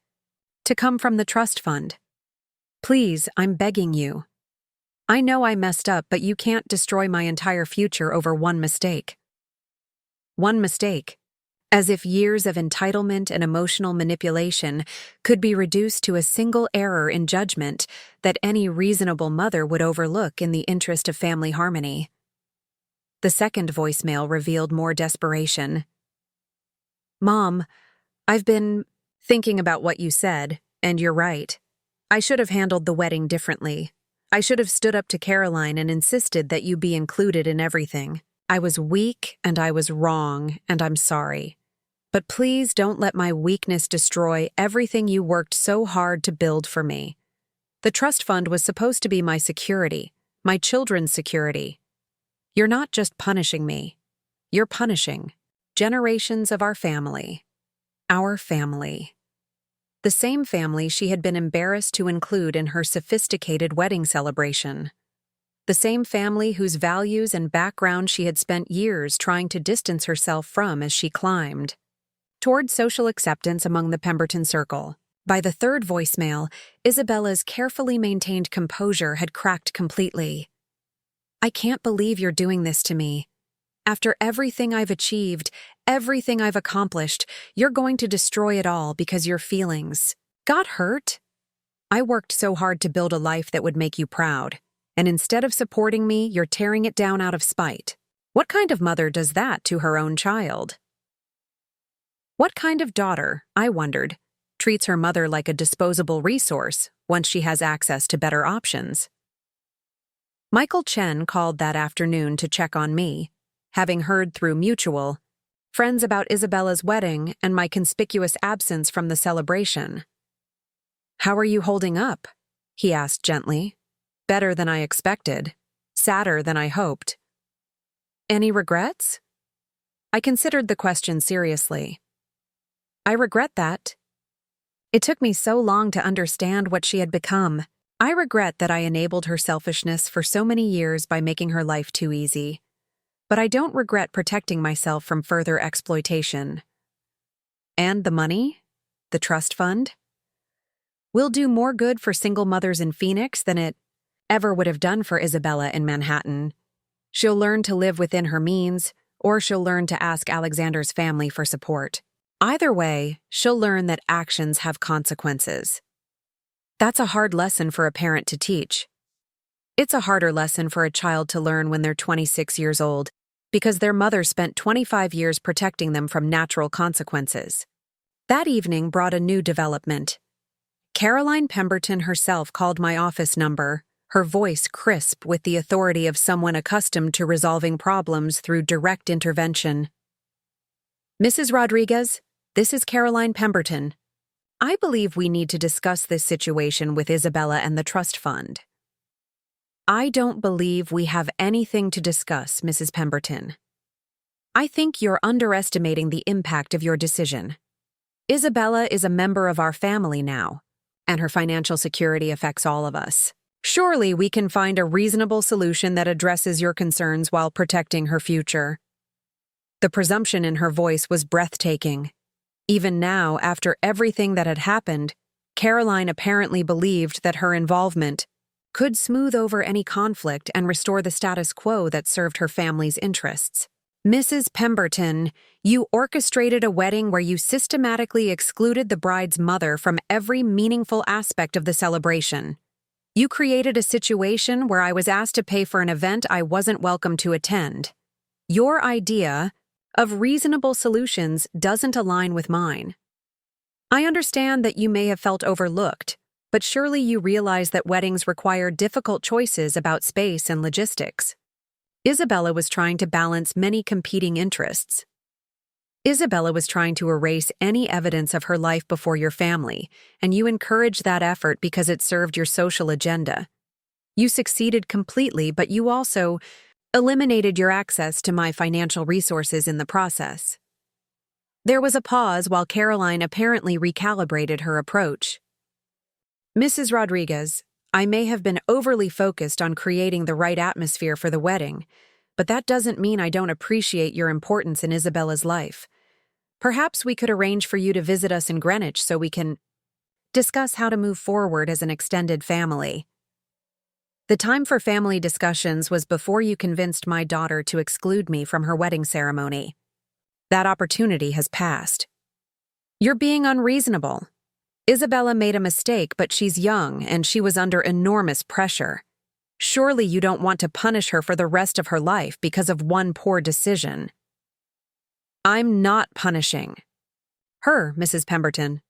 to come from the trust fund. Please, I'm begging you. I know I messed up, but you can't destroy my entire future over one mistake. One mistake. As if years of entitlement and emotional manipulation could be reduced to a single error in judgment that any reasonable mother would overlook in the interest of family harmony. The second voicemail revealed more desperation. Mom, I've been thinking about what you said, and you're right. I should have handled the wedding differently. I should have stood up to Caroline and insisted that you be included in everything. I was weak and I was wrong, and I'm sorry. But please don't let my weakness destroy everything you worked so hard to build for me. The trust fund was supposed to be my security, my children's security. You're not just punishing me. You're punishing generations of our family. Our family. The same family she had been embarrassed to include in her sophisticated wedding celebration. The same family whose values and background she had spent years trying to distance herself from as she climbed toward social acceptance among the Pemberton circle. By the third voicemail, Isabella's carefully maintained composure had cracked completely. I can't believe you're doing this to me. After everything I've achieved, everything I've accomplished, you're going to destroy it all because your feelings got hurt? I worked so hard to build a life that would make you proud, and instead of supporting me, you're tearing it down out of spite. What kind of mother does that to her own child? What kind of daughter, I wondered, treats her mother like a disposable resource once she has access to better options? Michael Chen called that afternoon to check on me, having heard through mutual friends about Isabella's wedding and my conspicuous absence from the celebration. How are you holding up? He asked gently. Better than I expected. Sadder than I hoped. Any regrets? I considered the question seriously. I regret that. It took me so long to understand what she had become, I regret that I enabled her selfishness for so many years by making her life too easy. But I don't regret protecting myself from further exploitation. And the money? The trust fund? Will do more good for single mothers in Phoenix than it ever would have done for Isabella in Manhattan. She'll learn to live within her means, or she'll learn to ask Alexander's family for support. Either way, she'll learn that actions have consequences. That's a hard lesson for a parent to teach. It's a harder lesson for a child to learn when they're 26 years old, because their mother spent 25 years protecting them from natural consequences. That evening brought a new development. Caroline Pemberton herself called my office number, her voice crisp with the authority of someone accustomed to resolving problems through direct intervention. "Mrs. Rodriguez, this is Caroline Pemberton. I believe we need to discuss this situation with Isabella and the trust fund." "I don't believe we have anything to discuss, Mrs. Pemberton. I think you're underestimating the impact of your decision. Isabella is a member of our family now, and her financial security affects all of us. Surely we can find a reasonable solution that addresses your concerns while protecting her future." The presumption in her voice was breathtaking. Even now, after everything that had happened, Caroline apparently believed that her involvement could smooth over any conflict and restore the status quo that served her family's interests. "Mrs. Pemberton, you orchestrated a wedding where you systematically excluded the bride's mother from every meaningful aspect of the celebration. You created a situation where I was asked to pay for an event I wasn't welcome to attend. Your idea of reasonable solutions doesn't align with mine. I understand that you may have felt overlooked, but surely you realize that weddings require difficult choices about space and logistics." Isabella was trying to balance many competing interests. Isabella was trying to erase any evidence of her life before your family, and you encouraged that effort because it served your social agenda. You succeeded completely, but you also eliminated your access to my financial resources in the process. There was a pause while Caroline apparently recalibrated her approach. "Mrs. Rodriguez, I may have been overly focused on creating the right atmosphere for the wedding, but that doesn't mean I don't appreciate your importance in Isabella's life. Perhaps we could arrange for you to visit us in Greenwich so we can discuss how to move forward as an extended family." The time for family discussions was before you convinced my daughter to exclude me from her wedding ceremony. That opportunity has passed. You're being unreasonable. Isabella made a mistake, but she's young and she was under enormous pressure. Surely you don't want to punish her for the rest of her life because of one poor decision. "I'm not punishing her, Mrs. Pemberton.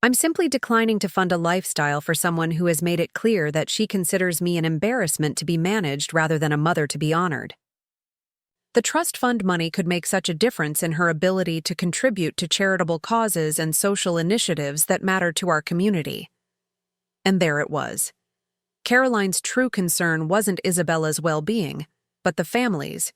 I'm simply declining to fund a lifestyle for someone who has made it clear that she considers me an embarrassment to be managed rather than a mother to be honored. The trust fund money could make such a difference in her ability to contribute to charitable causes and social initiatives that matter to our community." And there it was. Caroline's true concern wasn't Isabella's well-being, but the family's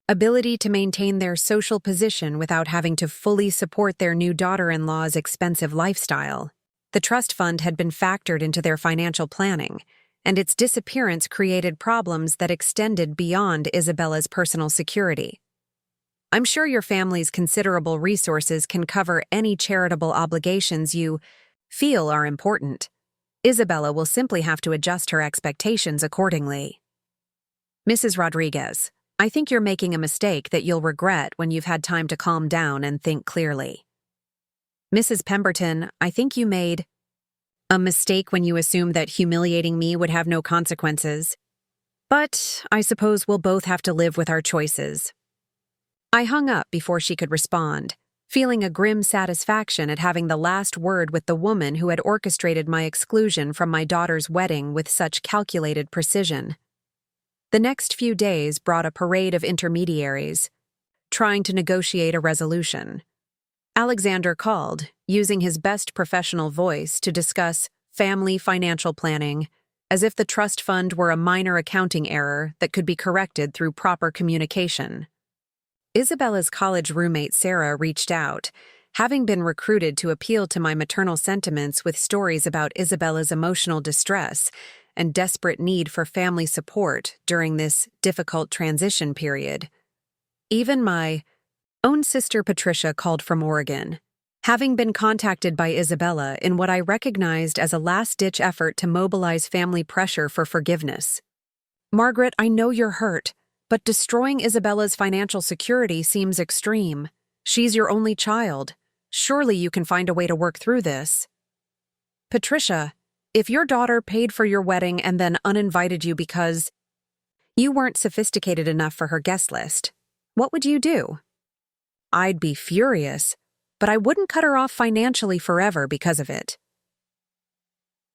ability to maintain their social position without having to fully support their new daughter-in-law's expensive lifestyle. The trust fund had been factored into their financial planning, and its disappearance created problems that extended beyond Isabella's personal security. "I'm sure your family's considerable resources can cover any charitable obligations you feel are important. Isabella will simply have to adjust her expectations accordingly." "Mrs. Rodriguez, I think you're making a mistake that you'll regret when you've had time to calm down and think clearly." "Mrs. Pemberton, I think you made a mistake when you assumed that humiliating me would have no consequences. But I suppose we'll both have to live with our choices." I hung up before she could respond, feeling a grim satisfaction at having the last word with the woman who had orchestrated my exclusion from my daughter's wedding with such calculated precision. The next few days brought a parade of intermediaries, trying to negotiate a resolution. Alexander called, using his best professional voice to discuss family financial planning, as if the trust fund were a minor accounting error that could be corrected through proper communication. Isabella's college roommate Sarah reached out, having been recruited to appeal to my maternal sentiments with stories about Isabella's emotional distress and desperate need for family support during this difficult transition period. Even my own sister Patricia called from Oregon, having been contacted by Isabella in what I recognized as a last-ditch effort to mobilize family pressure for forgiveness. "Margaret, I know you're hurt, but destroying Isabella's financial security seems extreme. She's your only child. Surely you can find a way to work through this." "Patricia, if your daughter paid for your wedding and then uninvited you because you weren't sophisticated enough for her guest list, what would you do?" "I'd be furious, but I wouldn't cut her off financially forever because of it."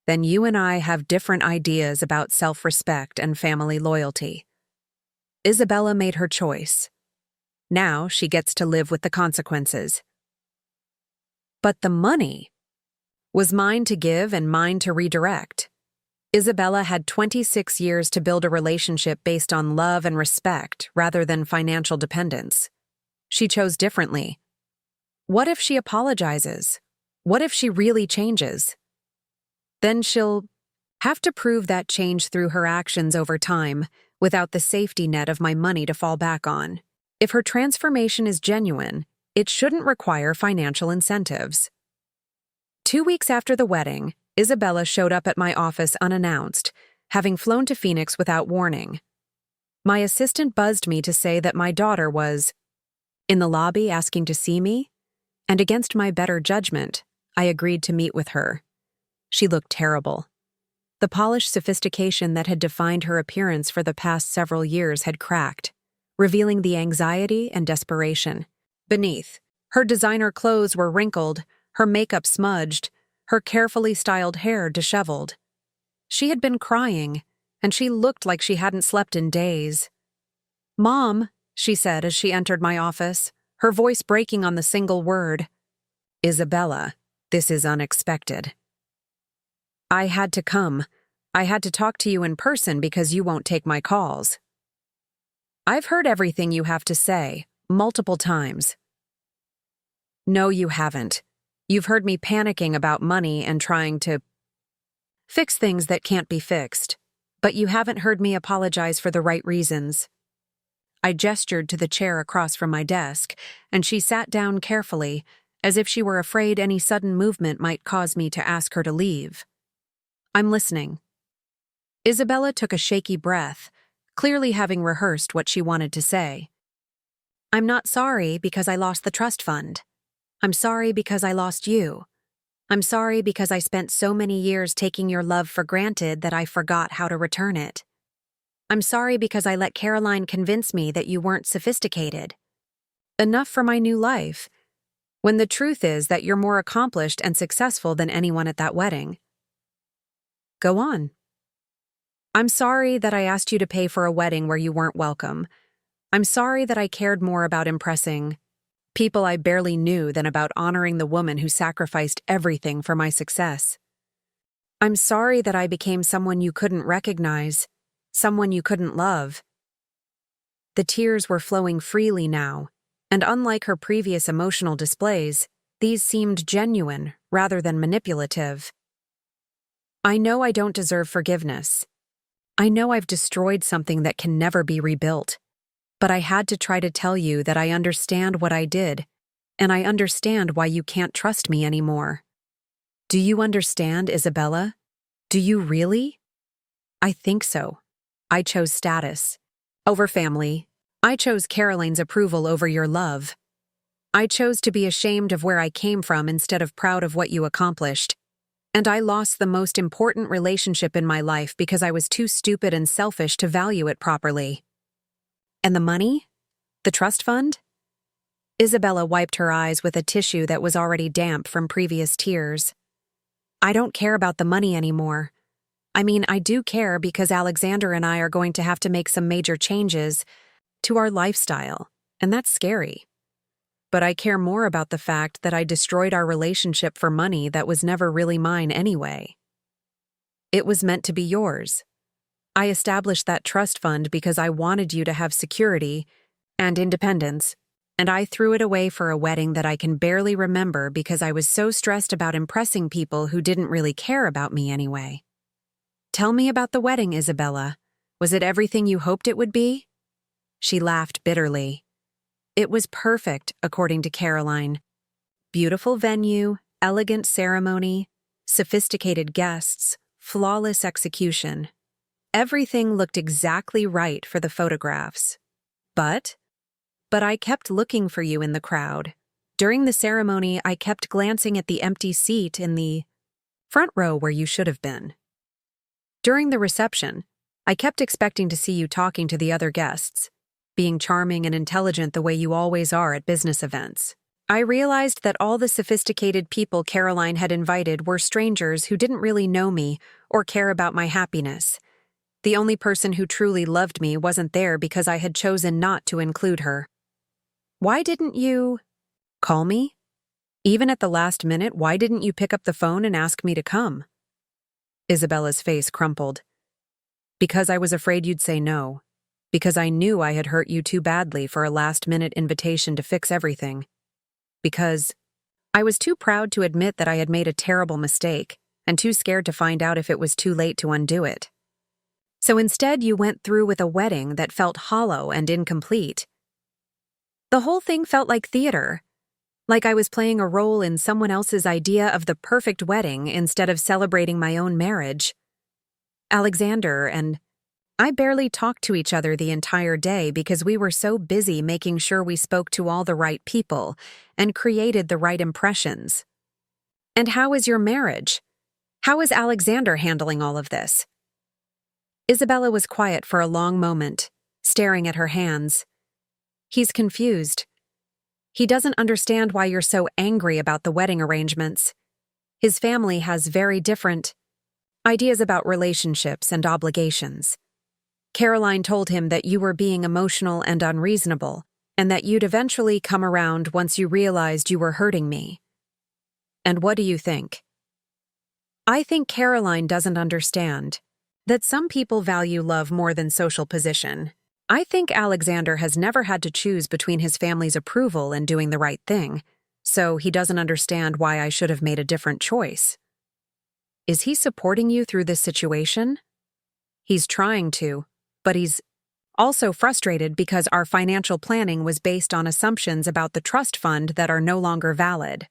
"Then you and I have different ideas about self-respect and family loyalty. Isabella made her choice. Now she gets to live with the consequences." "But the money was mine to give and mine to redirect. Isabella had 26 years to build a relationship based on love and respect rather than financial dependence. She chose differently. What if she apologizes? What if she really changes? Then she'll have to prove that change through her actions over time without the safety net of my money to fall back on. If her transformation is genuine, it shouldn't require financial incentives." 2 weeks after the wedding, Isabella showed up at my office unannounced, having flown to Phoenix without warning. My assistant buzzed me to say that my daughter was in the lobby asking to see me, and against my better judgment, I agreed to meet with her. She looked terrible. The polished sophistication that had defined her appearance for the past several years had cracked, revealing the anxiety and desperation beneath. Her designer clothes were wrinkled, her makeup smudged, her carefully styled hair disheveled. She had been crying, and she looked like she hadn't slept in days. "Mom," she said as she entered my office, her voice breaking on the single word. "Isabella, this is unexpected." "I had to come. I had to talk to you in person because you won't take my calls." "I've heard everything you have to say, multiple times." "No, you haven't. You've heard me panicking about money and trying to fix things that can't be fixed, but you haven't heard me apologize for the right reasons." I gestured to the chair across from my desk, and she sat down carefully, as if she were afraid any sudden movement might cause me to ask her to leave. "I'm listening." Isabella took a shaky breath, clearly having rehearsed what she wanted to say. "I'm not sorry because I lost the trust fund. I'm sorry because I lost you. I'm sorry because I spent so many years taking your love for granted that I forgot how to return it. I'm sorry because I let Caroline convince me that you weren't sophisticated enough for my new life, when the truth is that you're more accomplished and successful than anyone at that wedding." "Go on." "I'm sorry that I asked you to pay for a wedding where you weren't welcome. I'm sorry that I cared more about impressing people I barely knew than about honoring the woman who sacrificed everything for my success. I'm sorry that I became someone you couldn't recognize, someone you couldn't love." The tears were flowing freely now, and unlike her previous emotional displays, these seemed genuine rather than manipulative. "I know I don't deserve forgiveness. I know I've destroyed something that can never be rebuilt. But I had to try to tell you that I understand what I did, and I understand why you can't trust me anymore. Do you understand, Isabella? Do you really?" "I think so. I chose status over family. I chose Caroline's approval over your love. I chose to be ashamed of where I came from instead of proud of what you accomplished. And I lost the most important relationship in my life because I was too stupid and selfish to value it properly." "And the money? The trust fund?" Isabella wiped her eyes with a tissue that was already damp from previous tears. "I don't care about the money anymore. I mean, I do care because Alexander and I are going to have to make some major changes to our lifestyle, and that's scary. But I care more about the fact that I destroyed our relationship for money that was never really mine anyway. It was meant to be yours. I established that trust fund because I wanted you to have security and independence, and I threw it away for a wedding that I can barely remember because I was so stressed about impressing people who didn't really care about me anyway. Tell me about the wedding, Isabella. Was it everything you hoped it would be? She laughed bitterly. It was perfect, according to Caroline. Beautiful venue, elegant ceremony, sophisticated guests, flawless execution. Everything looked exactly right for the photographs. But I kept looking for you in the crowd. During the ceremony, I kept glancing at the empty seat in the front row where you should have been. During the reception, I kept expecting to see you talking to the other guests, being charming and intelligent the way you always are at business events. I realized that all the sophisticated people Caroline had invited were strangers who didn't really know me or care about my happiness. The only person who truly loved me wasn't there because I had chosen not to include her. Why didn't you call me? Even at the last minute, why didn't you pick up the phone and ask me to come? Isabella's face crumpled. Because I was afraid you'd say no. Because I knew I had hurt you too badly for a last-minute invitation to fix everything. Because I was too proud to admit that I had made a terrible mistake and too scared to find out if it was too late to undo it. So instead, you went through with a wedding that felt hollow and incomplete. The whole thing felt like theater, like I was playing a role in someone else's idea of the perfect wedding instead of celebrating my own marriage. Alexander and I barely talked to each other the entire day because we were so busy making sure we spoke to all the right people and created the right impressions. And how is your marriage? How is Alexander handling all of this? Isabella was quiet for a long moment, staring at her hands. He's confused. He doesn't understand why you're so angry about the wedding arrangements. His family has very different ideas about relationships and obligations. Caroline told him that you were being emotional and unreasonable, and that you'd eventually come around once you realized you were hurting me. And what do you think? I think Caroline doesn't understand that some people value love more than social position. I think Alexander has never had to choose between his family's approval and doing the right thing, so he doesn't understand why I should have made a different choice. Is he supporting you through this situation? He's trying to, but he's also frustrated because our financial planning was based on assumptions about the trust fund that are no longer valid.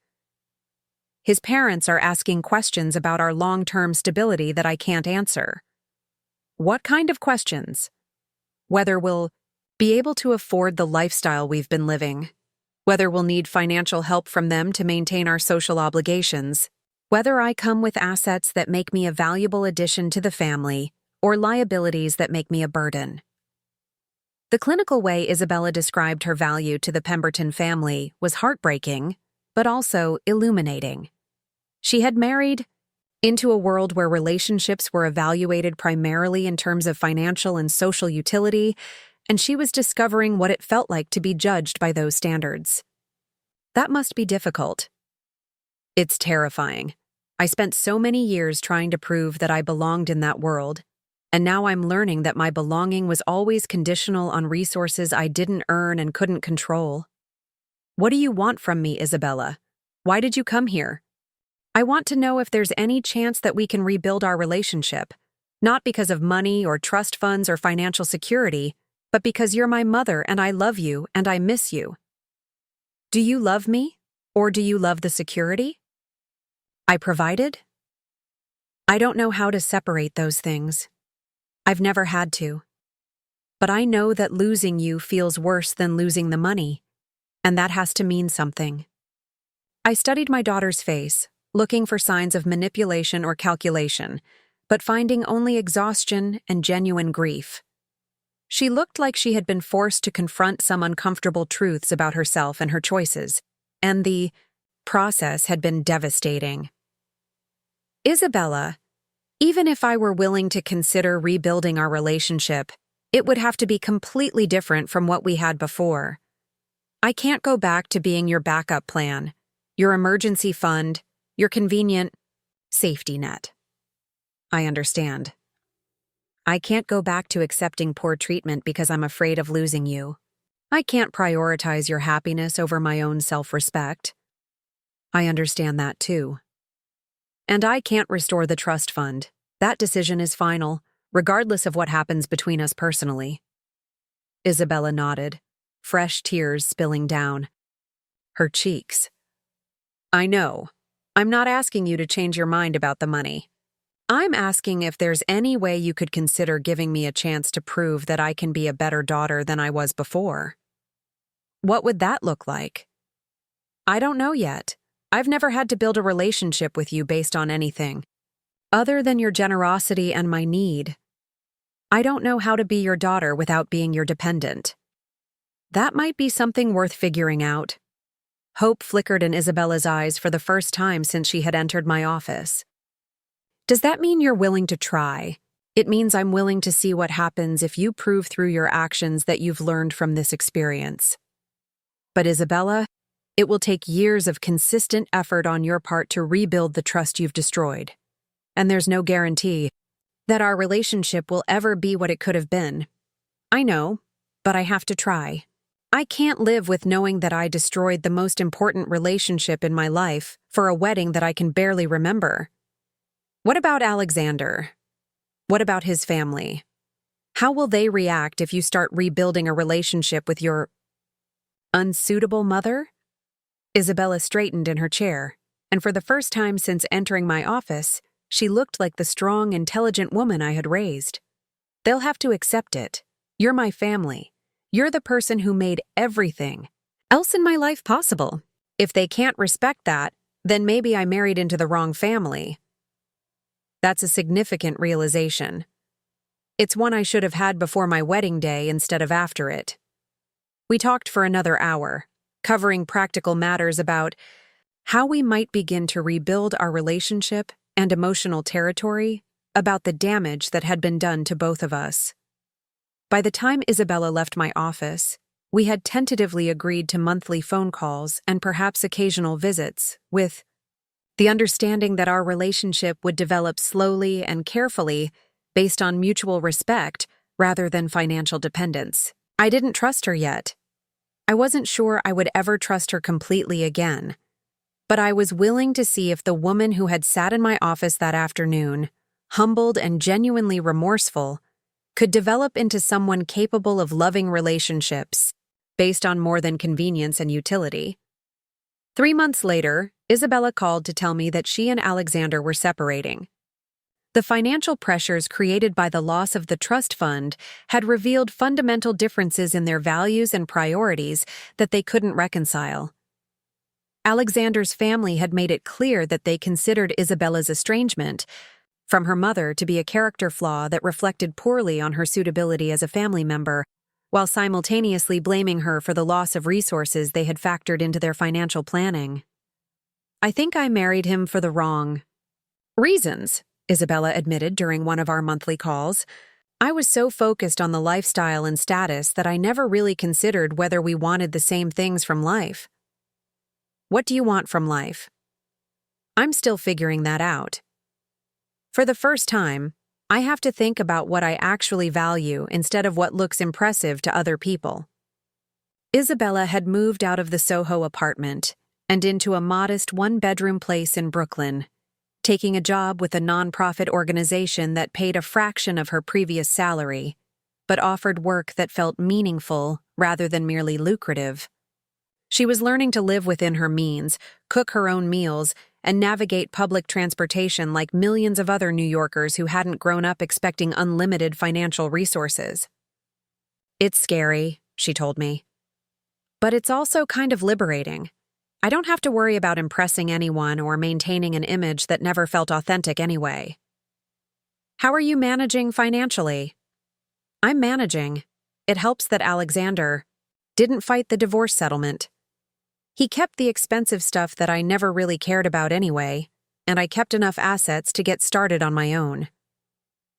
His parents are asking questions about our long-term stability that I can't answer. What kind of questions? Whether we'll be able to afford the lifestyle we've been living, whether we'll need financial help from them to maintain our social obligations, whether I come with assets that make me a valuable addition to the family, or liabilities that make me a burden. The clinical way Isabella described her value to the Pemberton family was heartbreaking, but also illuminating. She had married into a world where relationships were evaluated primarily in terms of financial and social utility, and she was discovering what it felt like to be judged by those standards. That must be difficult. It's terrifying. I spent so many years trying to prove that I belonged in that world, and now I'm learning that my belonging was always conditional on resources I didn't earn and couldn't control. What do you want from me, Isabella? Why did you come here? I want to know if there's any chance that we can rebuild our relationship, not because of money or trust funds or financial security, but because you're my mother and I love you and I miss you. Do you love me, or do you love the security I provided? I don't know how to separate those things. I've never had to. But I know that losing you feels worse than losing the money, and that has to mean something. I studied my daughter's face, looking for signs of manipulation or calculation, but finding only exhaustion and genuine grief. She looked like she had been forced to confront some uncomfortable truths about herself and her choices, and the process had been devastating. Isabella, even if I were willing to consider rebuilding our relationship, it would have to be completely different from what we had before. I can't go back to being your backup plan, your emergency fund, your convenient safety net. I understand. I can't go back to accepting poor treatment because I'm afraid of losing you. I can't prioritize your happiness over my own self-respect. I understand that too. And I can't restore the trust fund. That decision is final, regardless of what happens between us personally. Isabella nodded, fresh tears spilling down her cheeks. I know. I'm not asking you to change your mind about the money. I'm asking if there's any way you could consider giving me a chance to prove that I can be a better daughter than I was before. What would that look like? I don't know yet. I've never had to build a relationship with you based on anything other than your generosity and my need. I don't know how to be your daughter without being your dependent. That might be something worth figuring out. Hope flickered in Isabella's eyes for the first time since she had entered my office. Does that mean you're willing to try? It means I'm willing to see what happens if you prove through your actions that you've learned from this experience. But Isabella, it will take years of consistent effort on your part to rebuild the trust you've destroyed. And there's no guarantee that our relationship will ever be what it could have been. I know, but I have to try. I can't live with knowing that I destroyed the most important relationship in my life for a wedding that I can barely remember. What about Alexander? What about his family? How will they react if you start rebuilding a relationship with your unsuitable mother? Isabella straightened in her chair, and for the first time since entering my office, she looked like the strong, intelligent woman I had raised. They'll have to accept it. You're my family. You're the person who made everything else in my life possible. If they can't respect that, then maybe I married into the wrong family. That's a significant realization. It's one I should have had before my wedding day instead of after it. We talked for another hour, covering practical matters about how we might begin to rebuild our relationship and emotional territory, about the damage that had been done to both of us. By the time Isabella left my office, we had tentatively agreed to monthly phone calls and perhaps occasional visits, with the understanding that our relationship would develop slowly and carefully based on mutual respect rather than financial dependence. I didn't trust her yet. I wasn't sure I would ever trust her completely again. But I was willing to see if the woman who had sat in my office that afternoon, humbled and genuinely remorseful, could develop into someone capable of loving relationships based on more than convenience and utility. 3 months later, Isabella called to tell me that she and Alexander were separating. The financial pressures created by the loss of the trust fund had revealed fundamental differences in their values and priorities that they couldn't reconcile. Alexander's family had made it clear that they considered Isabella's estrangement from her mother to be a character flaw that reflected poorly on her suitability as a family member, while simultaneously blaming her for the loss of resources they had factored into their financial planning. I think I married him for the wrong reasons, Isabella admitted during one of our monthly calls. I was so focused on the lifestyle and status that I never really considered whether we wanted the same things from life. What do you want from life? I'm still figuring that out. For the first time, I have to think about what I actually value instead of what looks impressive to other people. Isabella had moved out of the Soho apartment and into a modest one-bedroom place in Brooklyn, taking a job with a nonprofit organization that paid a fraction of her previous salary, but offered work that felt meaningful rather than merely lucrative. She was learning to live within her means, cook her own meals, and navigate public transportation like millions of other New Yorkers who hadn't grown up expecting unlimited financial resources. It's scary, she told me. But it's also kind of liberating. I don't have to worry about impressing anyone or maintaining an image that never felt authentic anyway. How are you managing financially? I'm managing. It helps that Alexander didn't fight the divorce settlement. He kept the expensive stuff that I never really cared about anyway, and I kept enough assets to get started on my own.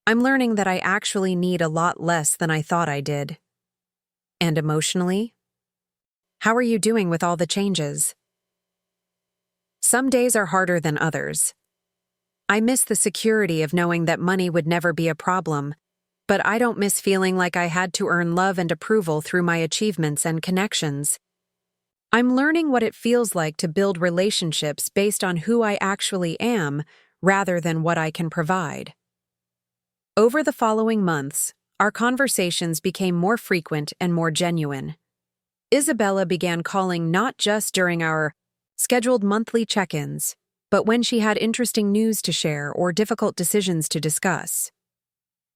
I'm learning that I actually need a lot less than I thought I did. And emotionally? How are you doing with all the changes? Some days are harder than others. I miss the security of knowing that money would never be a problem, but I don't miss feeling like I had to earn love and approval through my achievements and connections. I'm learning what it feels like to build relationships based on who I actually am rather than what I can provide. Over the following months, our conversations became more frequent and more genuine. Isabella began calling not just during our scheduled monthly check-ins, but when she had interesting news to share or difficult decisions to discuss.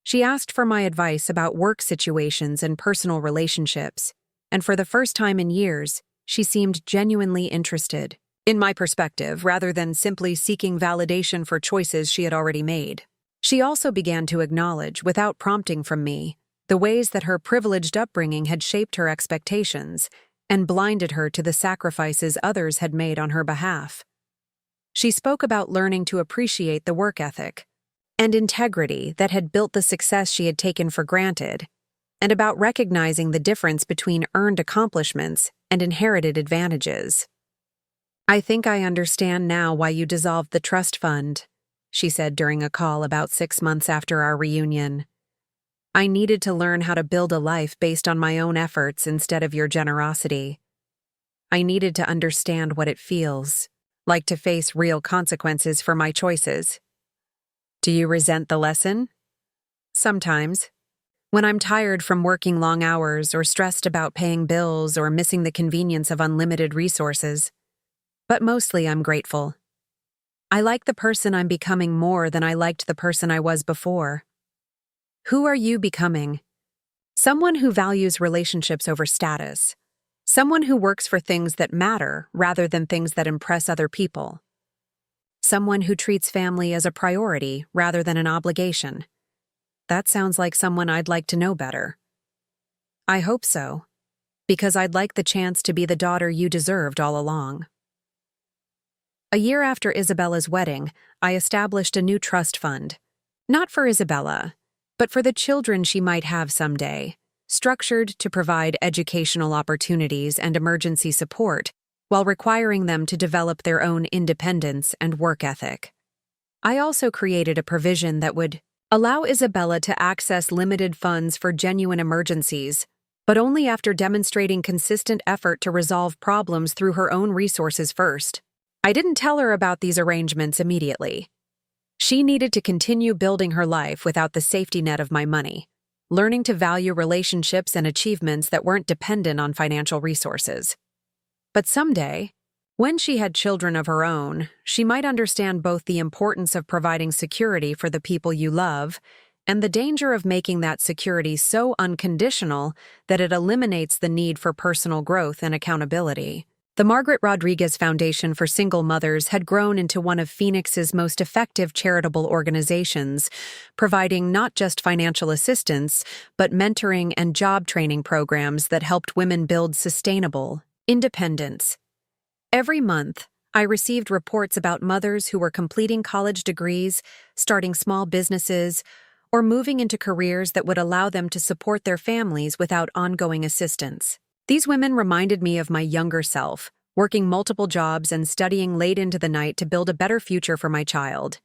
She asked for my advice about work situations and personal relationships, and for the first time in years, she seemed genuinely interested in my perspective rather than simply seeking validation for choices she had already made. She also began to acknowledge, without prompting from me, the ways that her privileged upbringing had shaped her expectations and blinded her to the sacrifices others had made on her behalf. She spoke about learning to appreciate the work ethic and integrity that had built the success she had taken for granted, and about recognizing the difference between earned accomplishments and inherited advantages. "I think I understand now why you dissolved the trust fund," she said during a call about 6 months after our reunion. "I needed to learn how to build a life based on my own efforts instead of your generosity. I needed to understand what it feels like to face real consequences for my choices." "Do you resent the lesson?" "Sometimes. When I'm tired from working long hours or stressed about paying bills or missing the convenience of unlimited resources. But mostly I'm grateful. I like the person I'm becoming more than I liked the person I was before." "Who are you becoming?" "Someone who values relationships over status. Someone who works for things that matter rather than things that impress other people. Someone who treats family as a priority rather than an obligation." "That sounds like someone I'd like to know better." "I hope so, because I'd like the chance to be the daughter you deserved all along." A year after Isabella's wedding, I established a new trust fund. Not for Isabella, but for the children she might have someday, structured to provide educational opportunities and emergency support while requiring them to develop their own independence and work ethic. I also created a provision that would allow Isabella to access limited funds for genuine emergencies, but only after demonstrating consistent effort to resolve problems through her own resources first. I didn't tell her about these arrangements immediately. She needed to continue building her life without the safety net of my money, learning to value relationships and achievements that weren't dependent on financial resources. But someday, when she had children of her own, she might understand both the importance of providing security for the people you love and the danger of making that security so unconditional that it eliminates the need for personal growth and accountability. The Margaret Rodriguez Foundation for Single Mothers had grown into one of Phoenix's most effective charitable organizations, providing not just financial assistance, but mentoring and job training programs that helped women build sustainable independence. Every month, I received reports about mothers who were completing college degrees, starting small businesses, or moving into careers that would allow them to support their families without ongoing assistance. These women reminded me of my younger self, working multiple jobs and studying late into the night to build a better future for my child.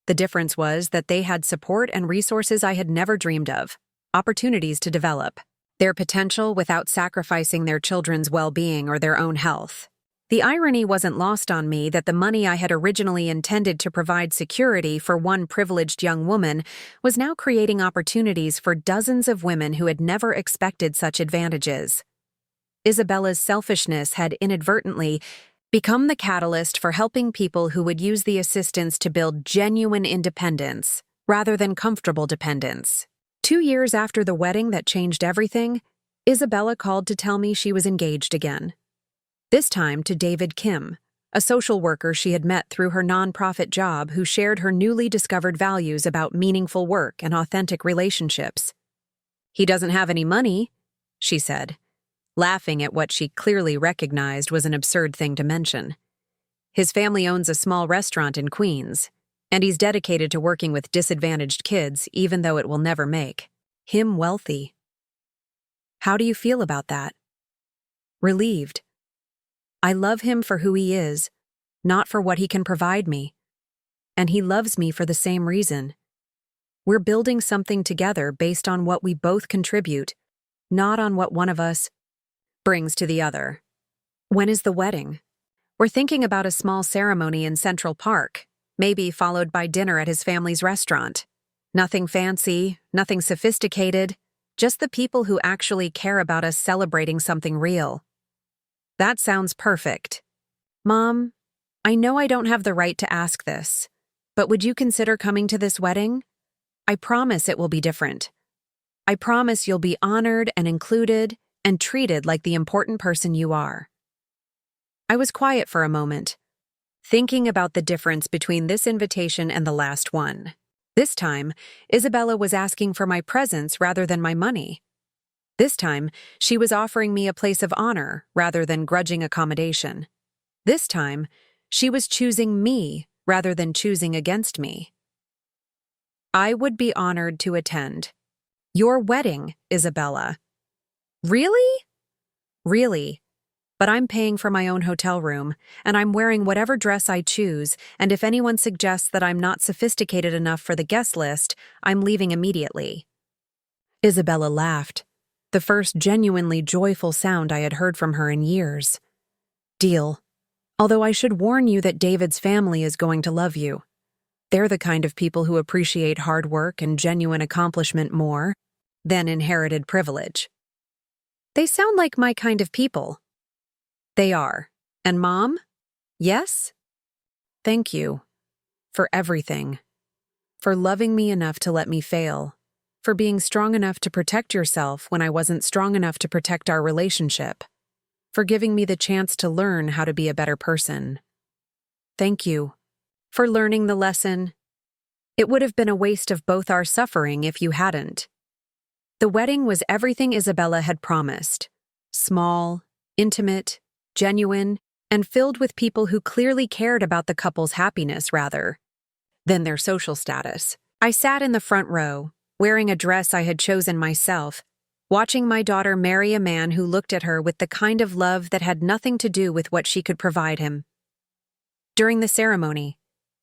The difference was that they had support and resources I had never dreamed of, opportunities to develop their potential without sacrificing their children's well-being or their own health. The irony wasn't lost on me that the money I had originally intended to provide security for one privileged young woman was now creating opportunities for dozens of women who had never expected such advantages. Isabella's selfishness had inadvertently become the catalyst for helping people who would use the assistance to build genuine independence rather than comfortable dependence. 2 years after the wedding that changed everything, Isabella called to tell me she was engaged again. This time to David Kim, a social worker she had met through her nonprofit job who shared her newly discovered values about meaningful work and authentic relationships. "He doesn't have any money," she said, laughing at what she clearly recognized was an absurd thing to mention. "His family owns a small restaurant in Queens, and he's dedicated to working with disadvantaged kids even though it will never make him wealthy." "How do you feel about that?" "Relieved. I love him for who he is, not for what he can provide me. And he loves me for the same reason. We're building something together based on what we both contribute, not on what one of us brings to the other. When is the wedding? We're thinking about a small ceremony in Central Park, maybe followed by dinner at his family's restaurant. Nothing fancy, nothing sophisticated, just the people who actually care about us celebrating something real. That sounds perfect. Mom, I know I don't have the right to ask this, but would you consider coming to this wedding? I promise it will be different. I promise you'll be honored and included and treated like the important person you are. I was quiet for a moment, thinking about the difference between this invitation and the last one. This time, Isabella was asking for my presence rather than my money. This time, she was offering me a place of honor rather than grudging accommodation. This time, she was choosing me rather than choosing against me. I would be honored to attend. Your wedding, Isabella. Really? Really. But I'm paying for my own hotel room, and I'm wearing whatever dress I choose, and if anyone suggests that I'm not sophisticated enough for the guest list, I'm leaving immediately. Isabella laughed, the first genuinely joyful sound I had heard from her in years. Deal. Although I should warn you that David's family is going to love you. They're the kind of people who appreciate hard work and genuine accomplishment more than inherited privilege. They sound like my kind of people. They are. And Mom? Yes? Thank you. For everything. For loving me enough to let me fail. For being strong enough to protect yourself when I wasn't strong enough to protect our relationship. For giving me the chance to learn how to be a better person. Thank you. For learning the lesson. It would have been a waste of both our suffering if you hadn't. The wedding was everything Isabella had promised. Small, intimate, genuine, and filled with people who clearly cared about the couple's happiness rather than their social status. I sat in the front row, wearing a dress I had chosen myself, watching my daughter marry a man who looked at her with the kind of love that had nothing to do with what she could provide him. During the ceremony,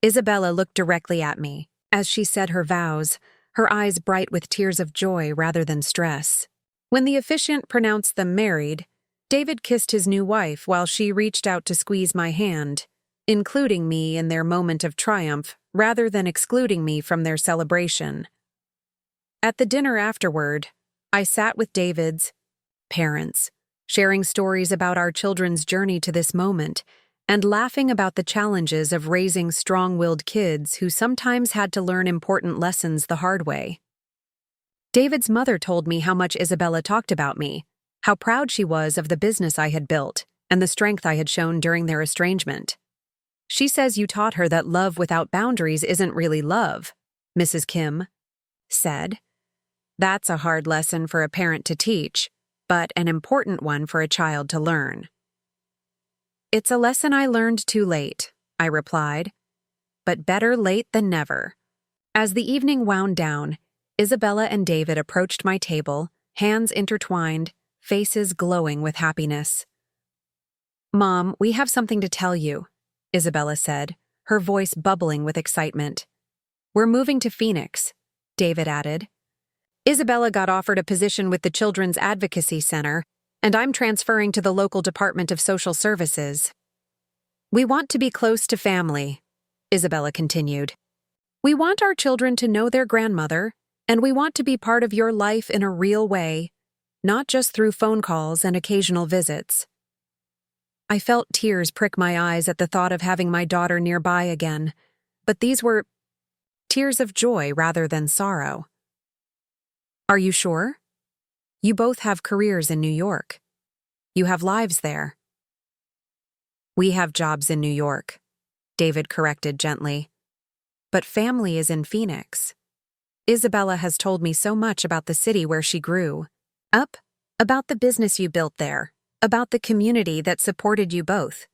Isabella looked directly at me as she said her vows, her eyes bright with tears of joy rather than stress. When the officiant pronounced them married, David kissed his new wife while she reached out to squeeze my hand, including me in their moment of triumph rather than excluding me from their celebration. At the dinner afterward, I sat with David's parents, sharing stories about our children's journey to this moment and laughing about the challenges of raising strong-willed kids who sometimes had to learn important lessons the hard way. David's mother told me how much Isabella talked about me, how proud she was of the business I had built and the strength I had shown during their estrangement. She says you taught her that love without boundaries isn't really love, Mrs. Kim said. That's a hard lesson for a parent to teach, but an important one for a child to learn. It's a lesson I learned too late, I replied, but better late than never. As the evening wound down, Isabella and David approached my table, hands intertwined, faces glowing with happiness. Mom, we have something to tell you, Isabella said, her voice bubbling with excitement. We're moving to Phoenix, David added. Isabella got offered a position with the Children's Advocacy Center, and I'm transferring to the local Department of Social Services. We want to be close to family, Isabella continued. We want our children to know their grandmother, and we want to be part of your life in a real way, not just through phone calls and occasional visits. I felt tears prick my eyes at the thought of having my daughter nearby again, but these were tears of joy rather than sorrow. Are you sure? You both have careers in New York. You have lives there. We have jobs in New York, David corrected gently. But family is in Phoenix. Isabella has told me so much about the city where she grew up, about the business you built there, about the community that supported you both.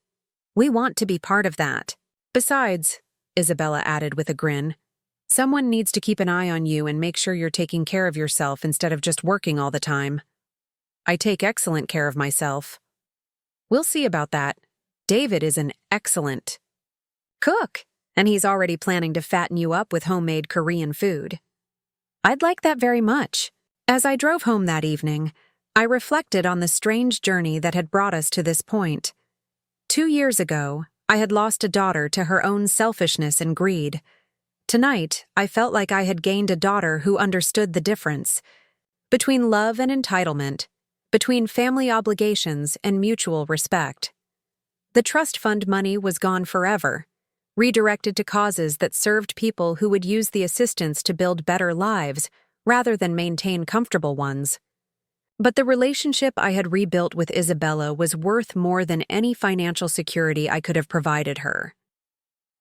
We want to be part of that. Besides, Isabella added with a grin, someone needs to keep an eye on you and make sure you're taking care of yourself instead of just working all the time. I take excellent care of myself. We'll see about that. David is an excellent cook, and he's already planning to fatten you up with homemade Korean food. I'd like that very much. As I drove home that evening, I reflected on the strange journey that had brought us to this point. 2 years ago, I had lost a daughter to her own selfishness and greed. Tonight, I felt like I had gained a daughter who understood the difference between love and entitlement, between family obligations and mutual respect. The trust fund money was gone forever, redirected to causes that served people who would use the assistance to build better lives rather than maintain comfortable ones. But the relationship I had rebuilt with Isabella was worth more than any financial security I could have provided her.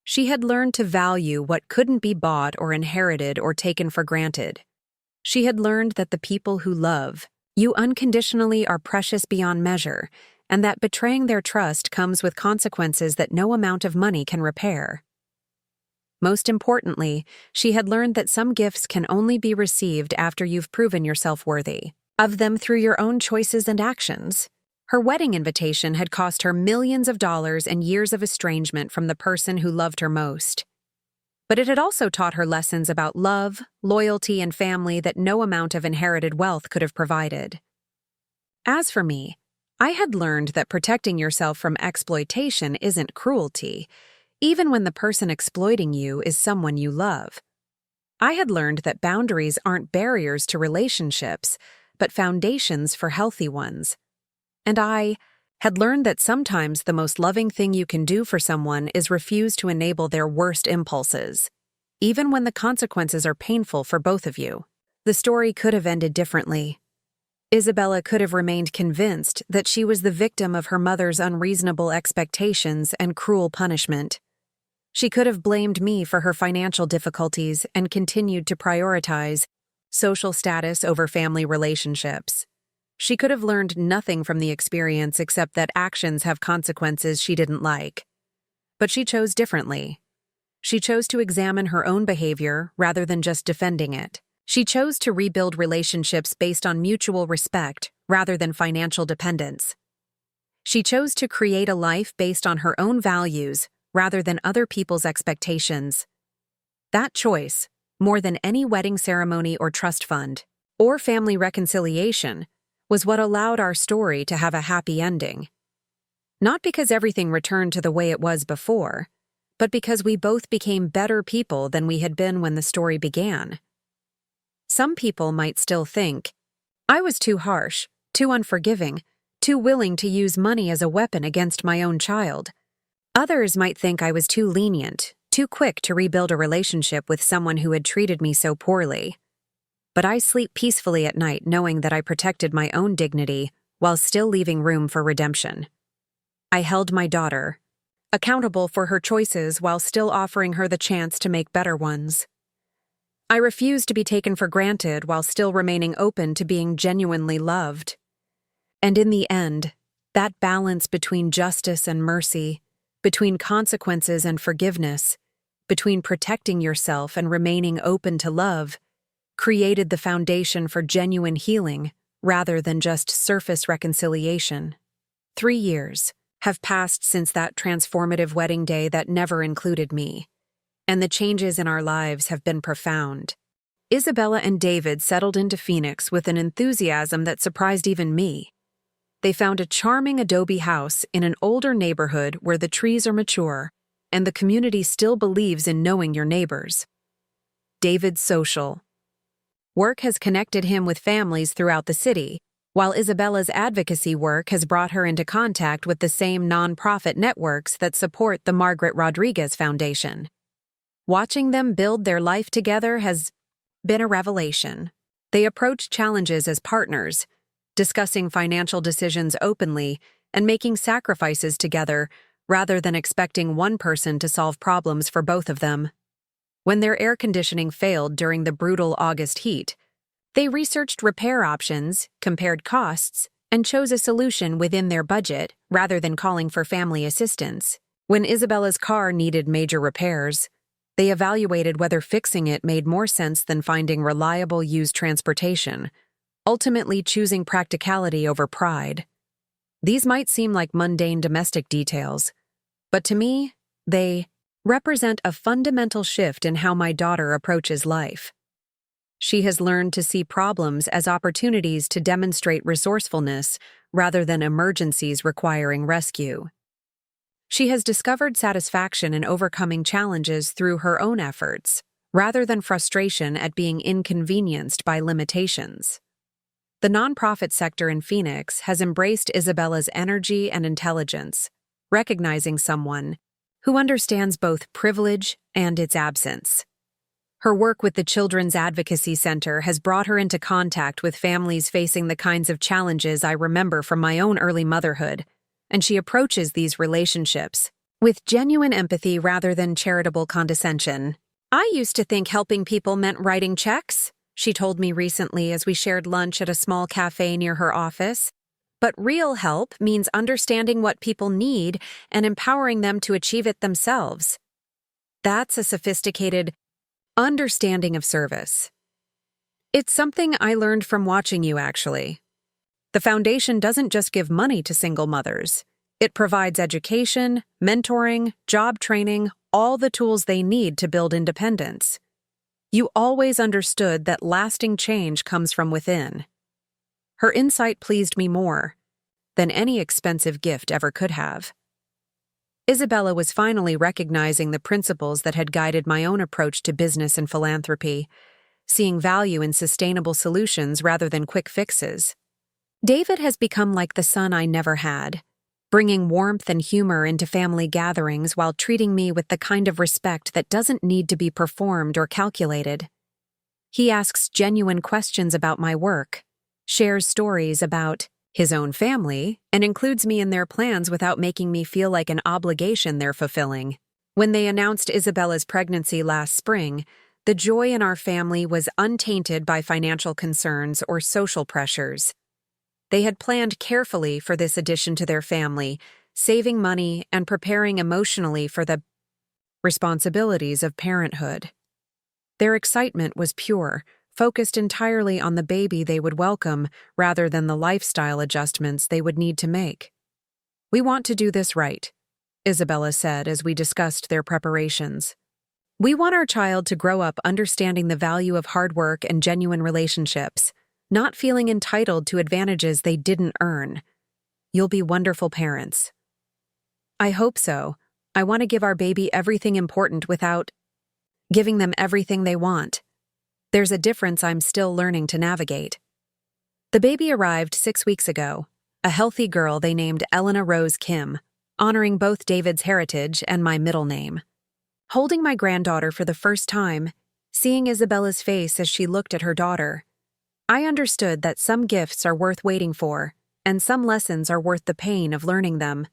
She had learned to value what couldn't be bought or inherited or taken for granted. She had learned that the people who love you unconditionally are precious beyond measure, and that betraying their trust comes with consequences that no amount of money can repair. Most importantly, she had learned that some gifts can only be received after you've proven yourself worthy of them through your own choices and actions. Her wedding invitation had cost her millions of dollars and years of estrangement from the person who loved her most. But it had also taught her lessons about love, loyalty, and family that no amount of inherited wealth could have provided. As for me, I had learned that protecting yourself from exploitation isn't cruelty, even when the person exploiting you is someone you love. I had learned that boundaries aren't barriers to relationships, but foundations for healthy ones. And I had learned that sometimes the most loving thing you can do for someone is refuse to enable their worst impulses, even when the consequences are painful for both of you. The story could have ended differently. Isabella could have remained convinced that she was the victim of her mother's unreasonable expectations and cruel punishment. She could have blamed me for her financial difficulties and continued to prioritize social status over family relationships. She could have learned nothing from the experience except that actions have consequences she didn't like. But she chose differently. She chose to examine her own behavior rather than just defending it. She chose to rebuild relationships based on mutual respect rather than financial dependence. She chose to create a life based on her own values rather than other people's expectations. That choice, more than any wedding ceremony or trust fund, or family reconciliation, was what allowed our story to have a happy ending. Not because everything returned to the way it was before, but because we both became better people than we had been when the story began. Some people might still think, I was too harsh, too unforgiving, too willing to use money as a weapon against my own child. Others might think I was too lenient, too quick to rebuild a relationship with someone who had treated me so poorly. But I sleep peacefully at night knowing that I protected my own dignity while still leaving room for redemption. I held my daughter, accountable for her choices while still offering her the chance to make better ones. I refused to be taken for granted while still remaining open to being genuinely loved. And in the end, that balance between justice and mercy, between consequences and forgiveness, between protecting yourself and remaining open to love, created the foundation for genuine healing rather than just surface reconciliation. 3 years have passed since that transformative wedding day that never included me, and the changes in our lives have been profound. Isabella and David settled into Phoenix with an enthusiasm that surprised even me. They found a charming adobe house in an older neighborhood where the trees are mature and the community still believes in knowing your neighbors. David's social work has connected him with families throughout the city, while Isabella's advocacy work has brought her into contact with the same nonprofit networks that support the Margaret Rodriguez Foundation. Watching them build their life together has been a revelation. They approach challenges as partners, discussing financial decisions openly and making sacrifices together rather than expecting one person to solve problems for both of them. When their air conditioning failed during the brutal August heat, they researched repair options, compared costs, and chose a solution within their budget rather than calling for family assistance. When Isabella's car needed major repairs, they evaluated whether fixing it made more sense than finding reliable used transportation, ultimately choosing practicality over pride. These might seem like mundane domestic details, but to me, they represent a fundamental shift in how my daughter approaches life. She has learned to see problems as opportunities to demonstrate resourcefulness rather than emergencies requiring rescue. She has discovered satisfaction in overcoming challenges through her own efforts, rather than frustration at being inconvenienced by limitations. The nonprofit sector in Phoenix has embraced Isabella's energy and intelligence, recognizing someone who understands both privilege and its absence. Her work with the Children's Advocacy Center has brought her into contact with families facing the kinds of challenges I remember from my own early motherhood, and she approaches these relationships with genuine empathy rather than charitable condescension. "I used to think helping people meant writing checks," she told me recently as we shared lunch at a small cafe near her office. "But real help means understanding what people need and empowering them to achieve it themselves. That's a sophisticated understanding of service." It's something I learned from watching you, actually. The foundation doesn't just give money to single mothers. It provides education, mentoring, job training, all the tools they need to build independence. You always understood that lasting change comes from within. Her insight pleased me more than any expensive gift ever could have. Isabella was finally recognizing the principles that had guided my own approach to business and philanthropy, seeing value in sustainable solutions rather than quick fixes. David has become like the son I never had, bringing warmth and humor into family gatherings while treating me with the kind of respect that doesn't need to be performed or calculated. He asks genuine questions about my work, shares stories about his own family, and includes me in their plans without making me feel like an obligation they're fulfilling. When they announced Isabella's pregnancy last spring, the joy in our family was untainted by financial concerns or social pressures. They had planned carefully for this addition to their family, saving money and preparing emotionally for the responsibilities of parenthood. Their excitement was pure, focused entirely on the baby they would welcome rather than the lifestyle adjustments they would need to make. "We want to do this right," Isabella said as we discussed their preparations. "We want our child to grow up understanding the value of hard work and genuine relationships, not feeling entitled to advantages they didn't earn. You'll be wonderful parents." "I hope so. I want to give our baby everything important without giving them everything they want. There's a difference I'm still learning to navigate." The baby arrived 6 weeks ago, a healthy girl they named Elena Rose Kim, honoring both David's heritage and my middle name. Holding my granddaughter for the first time, seeing Isabella's face as she looked at her daughter, I understood that some gifts are worth waiting for, and some lessons are worth the pain of learning them.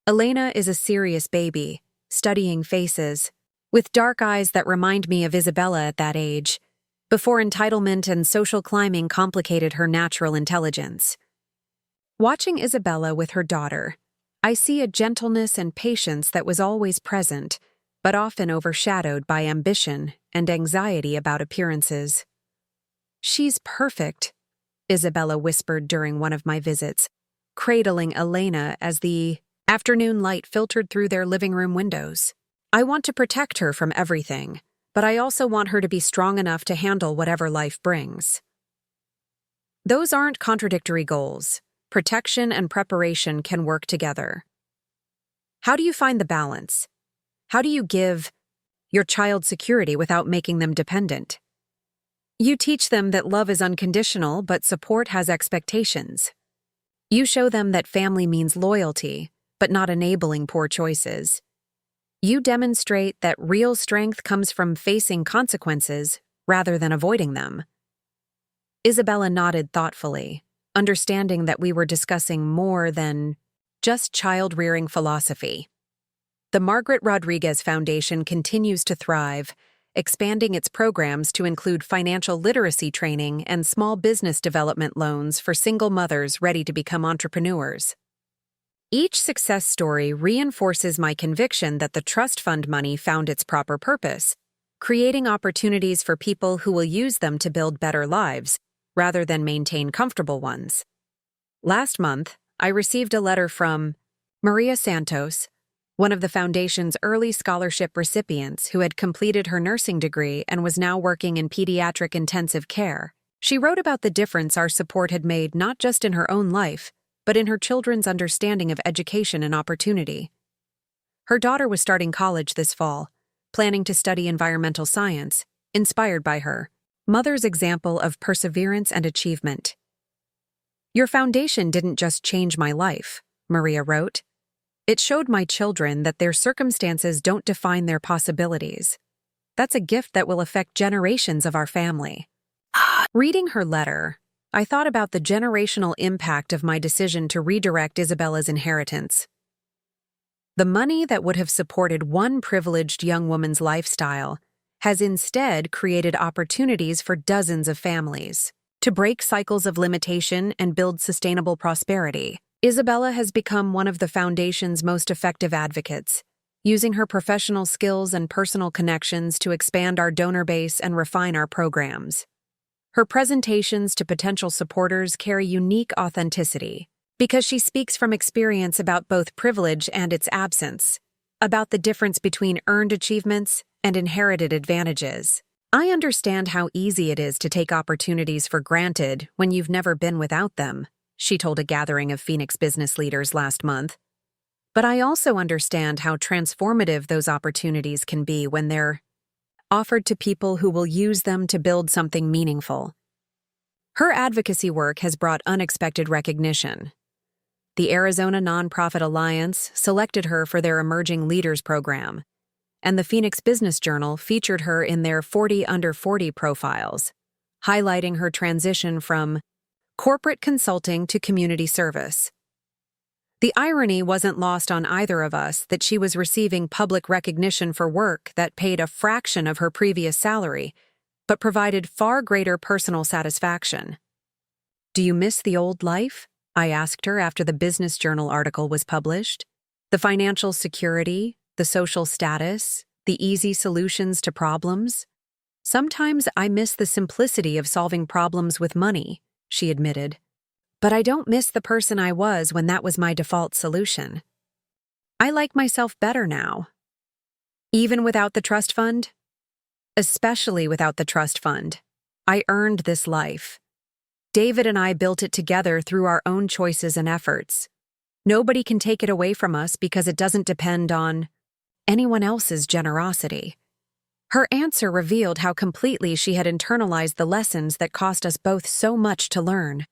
Elena is a serious baby, studying faces, with dark eyes that remind me of Isabella at that age, before entitlement and social climbing complicated her natural intelligence. Watching Isabella with her daughter, I see a gentleness and patience that was always present, but often overshadowed by ambition and anxiety about appearances. "She's perfect," Isabella whispered during one of my visits, cradling Elena as the afternoon light filtered through their living room windows. "I want to protect her from everything, but I also want her to be strong enough to handle whatever life brings." Those aren't contradictory goals. Protection and preparation can work together. How do you find the balance? How do you give your child security without making them dependent? You teach them that love is unconditional, but support has expectations. You show them that family means loyalty, but not enabling poor choices. You demonstrate that real strength comes from facing consequences rather than avoiding them. Isabella nodded thoughtfully, understanding that we were discussing more than just child-rearing philosophy. The Margaret Rodriguez Foundation continues to thrive, expanding its programs to include financial literacy training and small business development loans for single mothers ready to become entrepreneurs. Each success story reinforces my conviction that the trust fund money found its proper purpose, creating opportunities for people who will use them to build better lives, rather than maintain comfortable ones. Last month, I received a letter from Maria Santos, one of the foundation's early scholarship recipients who had completed her nursing degree and was now working in pediatric intensive care. She wrote about the difference our support had made not just in her own life, but in her children's understanding of education and opportunity. Her daughter was starting college this fall, planning to study environmental science, inspired by her mother's example of perseverance and achievement. "Your foundation didn't just change my life," Maria wrote. "It showed my children that their circumstances don't define their possibilities. That's a gift that will affect generations of our family." Reading her letter, I thought about the generational impact of my decision to redirect Isabella's inheritance. The money that would have supported one privileged young woman's lifestyle has instead created opportunities for dozens of families. To break cycles of limitation and build sustainable prosperity, Isabella has become one of the foundation's most effective advocates, using her professional skills and personal connections to expand our donor base and refine our programs. Her presentations to potential supporters carry unique authenticity because she speaks from experience about both privilege and its absence, about the difference between earned achievements and inherited advantages. "I understand how easy it is to take opportunities for granted when you've never been without them," she told a gathering of Phoenix business leaders last month. "But I also understand how transformative those opportunities can be when they're offered to people who will use them to build something meaningful." Her advocacy work has brought unexpected recognition. The Arizona Nonprofit Alliance selected her for their Emerging Leaders program, and the Phoenix Business Journal featured her in their 40 Under 40 profiles, highlighting her transition from corporate consulting to community service. The irony wasn't lost on either of us that she was receiving public recognition for work that paid a fraction of her previous salary, but provided far greater personal satisfaction. "Do you miss the old life?" I asked her after the Business Journal article was published. "The financial security, the social status, the easy solutions to problems? Sometimes I miss the simplicity of solving problems with money," she admitted. "But I don't miss the person I was when that was my default solution. I like myself better now." Even without the trust fund? Especially without the trust fund. I earned this life. David and I built it together through our own choices and efforts. Nobody can take it away from us because it doesn't depend on anyone else's generosity. Her answer revealed how completely she had internalized the lessons that cost us both so much to learn.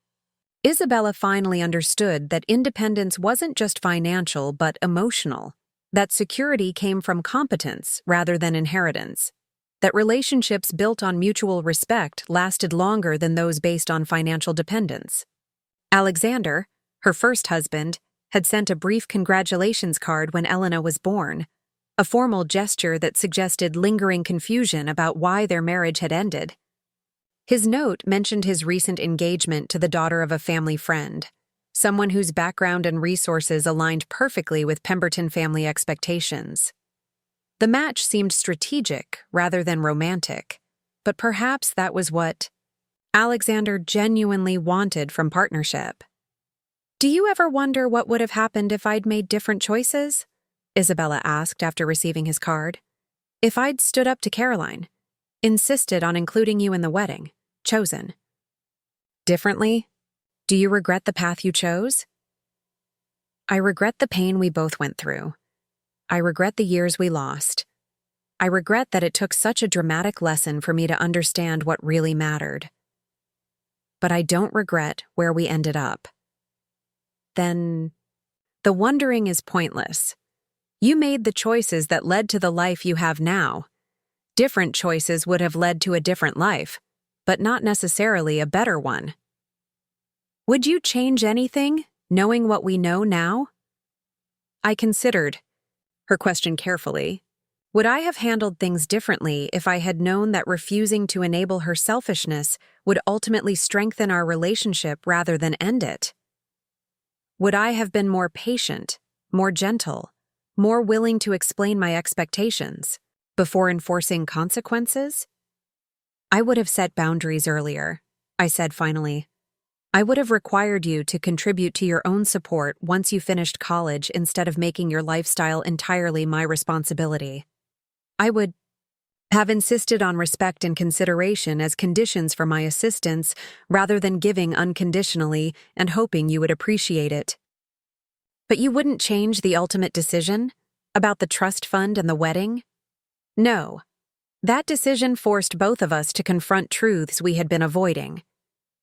Isabella finally understood that independence wasn't just financial but emotional, that security came from competence rather than inheritance, that relationships built on mutual respect lasted longer than those based on financial dependence. Alexander, her first husband, had sent a brief congratulations card when Elena was born, a formal gesture that suggested lingering confusion about why their marriage had ended. His note mentioned his recent engagement to the daughter of a family friend, someone whose background and resources aligned perfectly with Pemberton family expectations. The match seemed strategic rather than romantic, but perhaps that was what Alexander genuinely wanted from partnership. "Do you ever wonder what would have happened if I'd made different choices?" Isabella asked after receiving his card. "If I'd stood up to Caroline, insisted on including you in the wedding, chosen differently? Do you regret the path you chose?" "I regret the pain we both went through. I regret the years we lost. I regret that it took such a dramatic lesson for me to understand what really mattered. But I don't regret where we ended up." "Then the wondering is pointless. You made the choices that led to the life you have now. Different choices would have led to a different life, but not necessarily a better one. Would you change anything, knowing what we know now?" I considered her question carefully. Would I have handled things differently if I had known that refusing to enable her selfishness would ultimately strengthen our relationship rather than end it? Would I have been more patient, more gentle, more willing to explain my expectations before enforcing consequences? "I would have set boundaries earlier," I said finally. I would have required you to contribute to your own support once you finished college instead of making your lifestyle entirely my responsibility. I would have insisted on respect and consideration as conditions for my assistance rather than giving unconditionally and hoping you would appreciate it. But you wouldn't change the ultimate decision about the trust fund and the wedding? No. That decision forced both of us to confront truths we had been avoiding.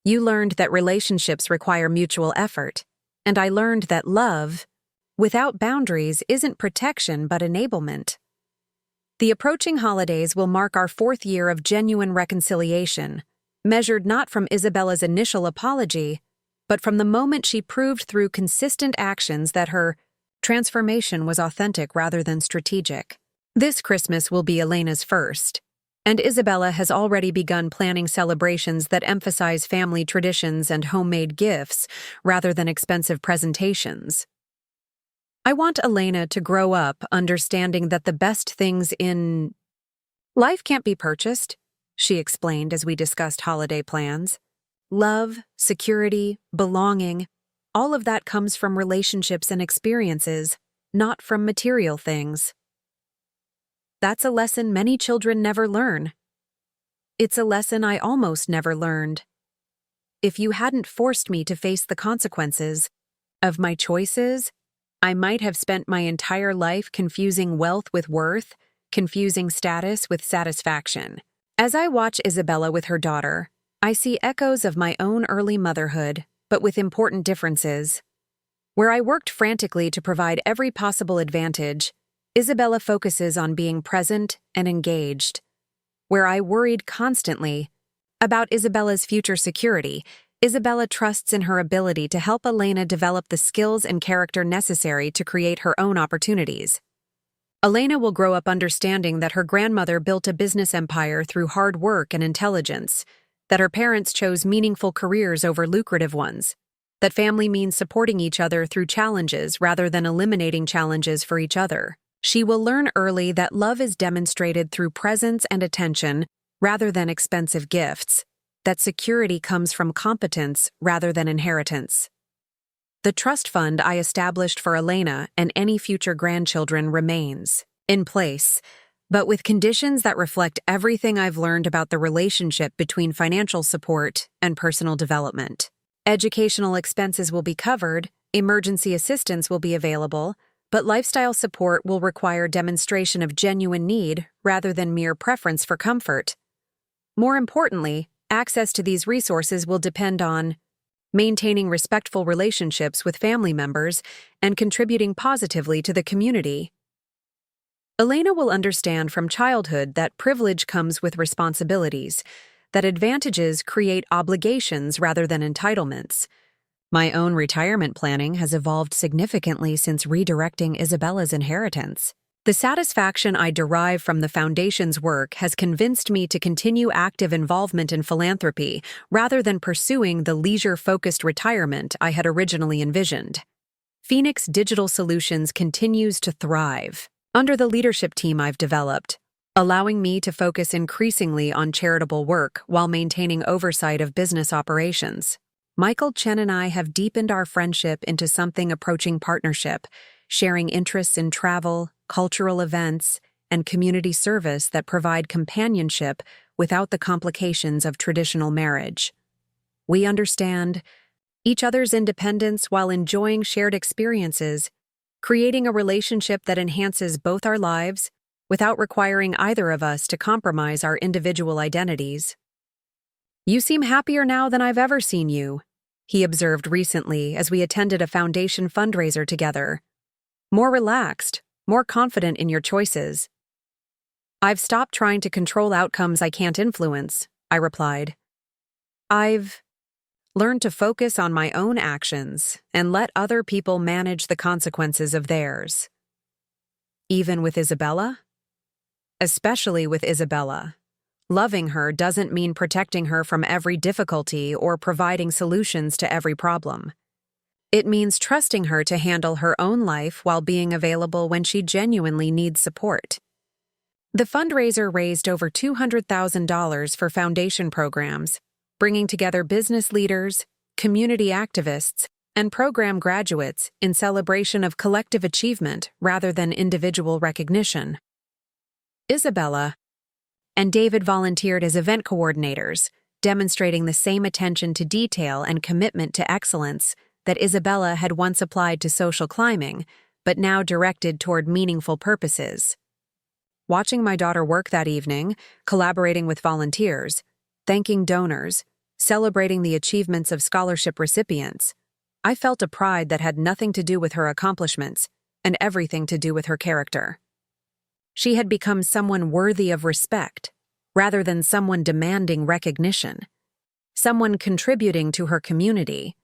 You learned that relationships require mutual effort, and I learned that love, without boundaries, isn't protection but enablement. The approaching holidays will mark our 4th year of genuine reconciliation, measured not from Isabella's initial apology, but from the moment she proved through consistent actions that her transformation was authentic rather than strategic. This Christmas will be Elena's first, and Isabella has already begun planning celebrations that emphasize family traditions and homemade gifts rather than expensive presentations. I want Elena to grow up understanding that the best things in life can't be purchased, she explained as we discussed holiday plans. Love, security, belonging, all of that comes from relationships and experiences, not from material things. That's a lesson many children never learn. It's a lesson I almost never learned. If you hadn't forced me to face the consequences of my choices, I might have spent my entire life confusing wealth with worth, confusing status with satisfaction. As I watch Isabella with her daughter, I see echoes of my own early motherhood, but with important differences. Where I worked frantically to provide every possible advantage, Isabella focuses on being present and engaged. Where I worried constantly about Isabella's future security, Isabella trusts in her ability to help Elena develop the skills and character necessary to create her own opportunities. Elena will grow up understanding that her grandmother built a business empire through hard work and intelligence, that her parents chose meaningful careers over lucrative ones, that family means supporting each other through challenges rather than eliminating challenges for each other. She will learn early that love is demonstrated through presence and attention rather than expensive gifts, that security comes from competence rather than inheritance. The trust fund I established for Elena and any future grandchildren remains in place, but with conditions that reflect everything I've learned about the relationship between financial support and personal development. Educational expenses will be covered, emergency assistance will be available, but lifestyle support will require demonstration of genuine need rather than mere preference for comfort. More importantly, access to these resources will depend on maintaining respectful relationships with family members and contributing positively to the community. Elena will understand from childhood that privilege comes with responsibilities, that advantages create obligations rather than entitlements. My own retirement planning has evolved significantly since redirecting Isabella's inheritance. The satisfaction I derive from the Foundation's work has convinced me to continue active involvement in philanthropy rather than pursuing the leisure-focused retirement I had originally envisioned. Phoenix Digital Solutions continues to thrive under the leadership team I've developed, allowing me to focus increasingly on charitable work while maintaining oversight of business operations. Michael Chen and I have deepened our friendship into something approaching partnership, sharing interests in travel, cultural events, and community service that provide companionship without the complications of traditional marriage. We understand each other's independence while enjoying shared experiences, creating a relationship that enhances both our lives without requiring either of us to compromise our individual identities. "You seem happier now than I've ever seen you," he observed recently as we attended a foundation fundraiser together. "More relaxed, more confident in your choices." "I've stopped trying to control outcomes I can't influence," I replied. "I've learned to focus on my own actions and let other people manage the consequences of theirs." Even with Isabella? Especially with Isabella. Loving her doesn't mean protecting her from every difficulty or providing solutions to every problem. It means trusting her to handle her own life while being available when she genuinely needs support. The fundraiser raised over $200,000 for foundation programs, bringing together business leaders, community activists, and program graduates in celebration of collective achievement rather than individual recognition. Isabella and David volunteered as event coordinators, demonstrating the same attention to detail and commitment to excellence that Isabella had once applied to social climbing, but now directed toward meaningful purposes. Watching my daughter work that evening, collaborating with volunteers, thanking donors, celebrating the achievements of scholarship recipients, I felt a pride that had nothing to do with her accomplishments and everything to do with her character. She had become someone worthy of respect, rather than someone demanding recognition, someone contributing to her community,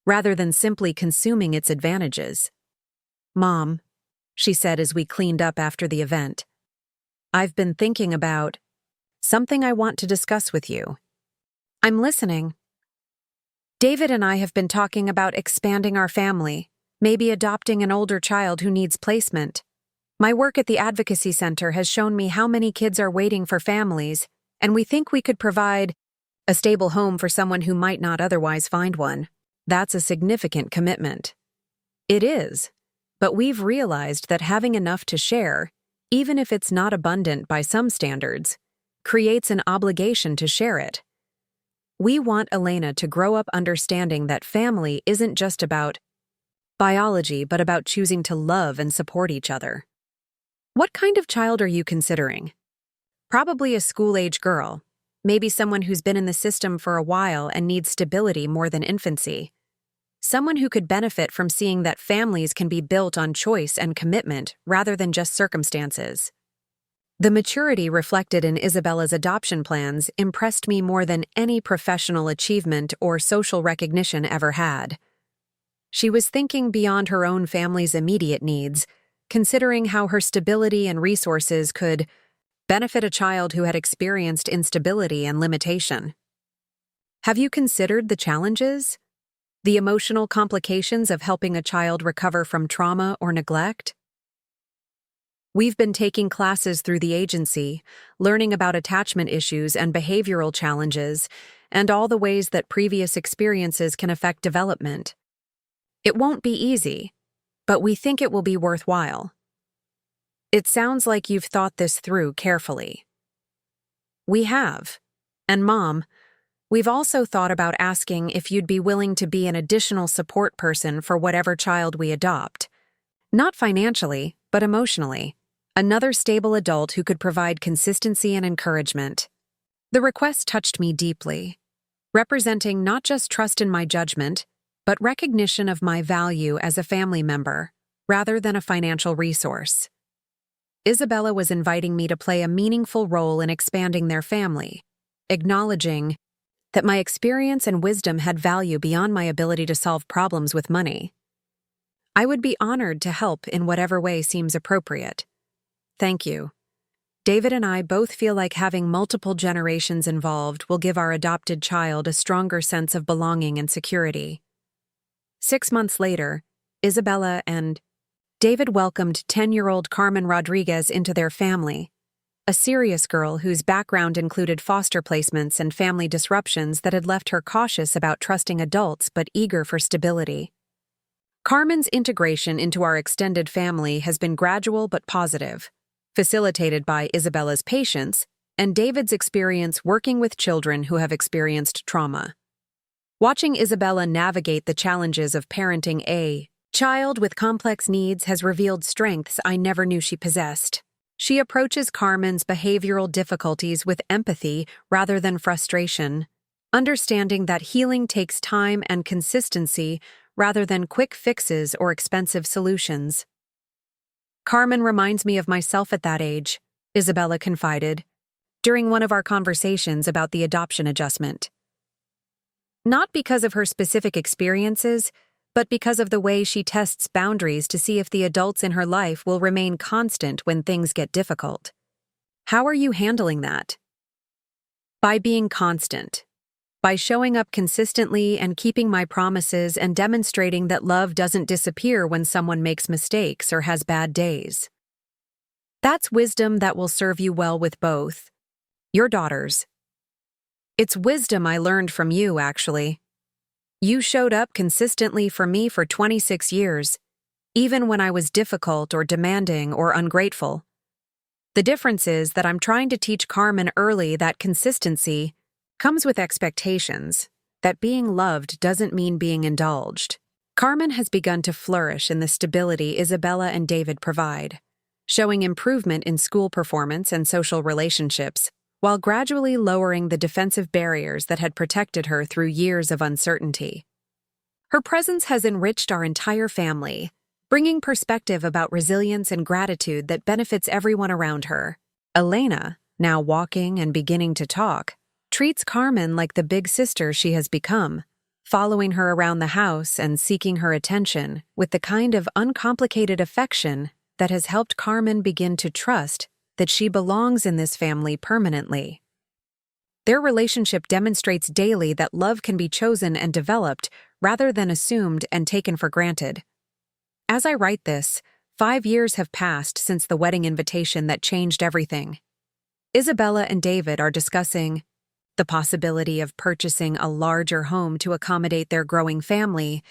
rather than simply consuming its advantages. "Mom," she said as we cleaned up after the event, "I've been thinking about something I want to discuss with you." "I'm listening." "David and I have been talking about expanding our family, maybe adopting an older child who needs placement. My work at the Advocacy Center has shown me how many kids are waiting for families, and we think we could provide a stable home for someone who might not otherwise find one. That's a significant commitment." "It is, but we've realized that having enough to share, even if it's not abundant by some standards, creates an obligation to share it. We want Elena to grow up understanding that family isn't just about biology, but about choosing to love and support each other." "What kind of child are you considering?" "Probably a school-age girl, maybe someone who's been in the system for a while and needs stability more than infancy. Someone who could benefit from seeing that families can be built on choice and commitment rather than just circumstances." The maturity reflected in Isabella's adoption plans impressed me more than any professional achievement or social recognition ever had. She was thinking beyond her own family's immediate needs, considering how her stability and resources could benefit a child who had experienced instability and limitation. "Have you considered the challenges? The emotional complications of helping a child recover from trauma or neglect?" "We've been taking classes through the agency, learning about attachment issues and behavioral challenges, and all the ways that previous experiences can affect development. It won't be easy, but we think it will be worthwhile." "It sounds like you've thought this through carefully." "We have. And Mom, we've also thought about asking if you'd be willing to be an additional support person for whatever child we adopt. Not financially, but emotionally. Another stable adult who could provide consistency and encouragement." The request touched me deeply, representing not just trust in my judgment, but recognition of my value as a family member, rather than a financial resource. Isabella was inviting me to play a meaningful role in expanding their family, acknowledging that my experience and wisdom had value beyond my ability to solve problems with money. "I would be honored to help in whatever way seems appropriate. Thank you. David and I both feel like having multiple generations involved will give our adopted child a stronger sense of belonging and security." 6 months later, Isabella and David welcomed 10-year-old Carmen Rodriguez into their family, a serious girl whose background included foster placements and family disruptions that had left her cautious about trusting adults but eager for stability. Carmen's integration into our extended family has been gradual but positive, facilitated by Isabella's patience and David's experience working with children who have experienced trauma. Watching Isabella navigate the challenges of parenting a child with complex needs has revealed strengths I never knew she possessed. She approaches Carmen's behavioral difficulties with empathy rather than frustration, understanding that healing takes time and consistency rather than quick fixes or expensive solutions. "Carmen reminds me of myself at that age," Isabella confided, during one of our conversations about the adoption adjustment. Not because of her specific experiences, but because of the way she tests boundaries to see if the adults in her life will remain constant when things get difficult. "How are you handling that?" "By being constant. By showing up consistently and keeping my promises and demonstrating that love doesn't disappear when someone makes mistakes or has bad days. That's wisdom that will serve you well with both your daughters." "It's wisdom I learned from you, actually." You showed up consistently for me for 26 years, even when I was difficult or demanding or ungrateful. The difference is that I'm trying to teach Carmen early that consistency comes with expectations, that being loved doesn't mean being indulged. Carmen has begun to flourish in the stability Isabella and David provide, showing improvement in school performance and social relationships, while gradually lowering the defensive barriers that had protected her through years of uncertainty. Her presence has enriched our entire family, bringing perspective about resilience and gratitude that benefits everyone around her. Elena, now walking and beginning to talk, treats Carmen like the big sister she has become, following her around the house and seeking her attention with the kind of uncomplicated affection that has helped Carmen begin to trust that she belongs in this family permanently. Their relationship demonstrates daily that love can be chosen and developed rather than assumed and taken for granted. As I write this, 5 years have passed since the wedding invitation that changed everything. Isabella and David are discussing the possibility of purchasing a larger home to accommodate their growing family,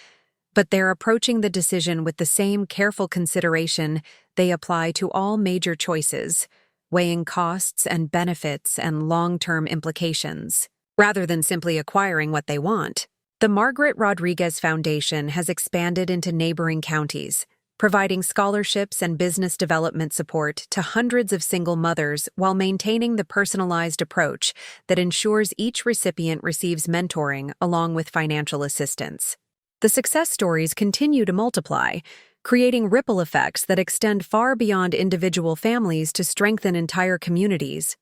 but they're approaching the decision with the same careful consideration they apply to all major choices, weighing costs and benefits and long-term implications, rather than simply acquiring what they want. The Margaret Rodriguez Foundation has expanded into neighboring counties, providing scholarships and business development support to hundreds of single mothers while maintaining the personalized approach that ensures each recipient receives mentoring along with financial assistance. The success stories continue to multiply, creating ripple effects that extend far beyond individual families to strengthen entire communities.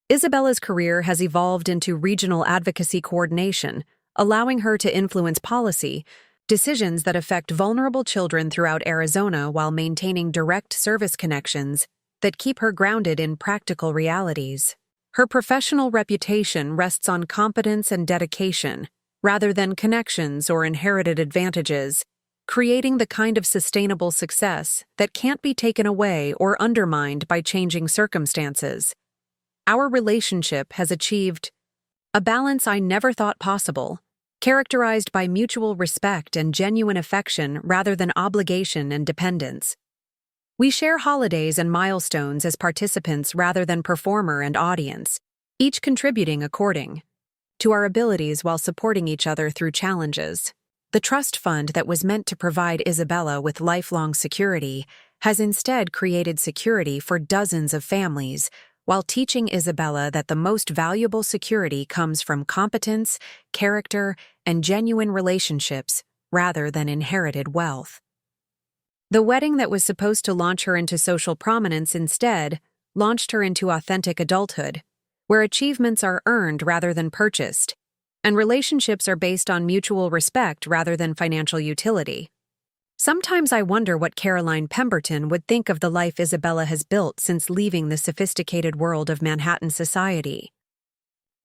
Isabella's career has evolved into regional advocacy coordination, allowing her to influence policy, decisions that affect vulnerable children throughout Arizona while maintaining direct service connections that keep her grounded in practical realities. Her professional reputation rests on competence and dedication, rather than connections or inherited advantages, creating the kind of sustainable success that can't be taken away or undermined by changing circumstances. Our relationship has achieved a balance I never thought possible, characterized by mutual respect and genuine affection rather than obligation and dependence. We share holidays and milestones as participants rather than performer and audience, each contributing according to our abilities while supporting each other through challenges. The trust fund that was meant to provide Isabella with lifelong security has instead created security for dozens of families, while teaching Isabella that the most valuable security comes from competence, character, and genuine relationships rather than inherited wealth. The wedding that was supposed to launch her into social prominence instead launched her into authentic adulthood, where achievements are earned rather than purchased, and relationships are based on mutual respect rather than financial utility. Sometimes I wonder what Caroline Pemberton would think of the life Isabella has built since leaving the sophisticated world of Manhattan society.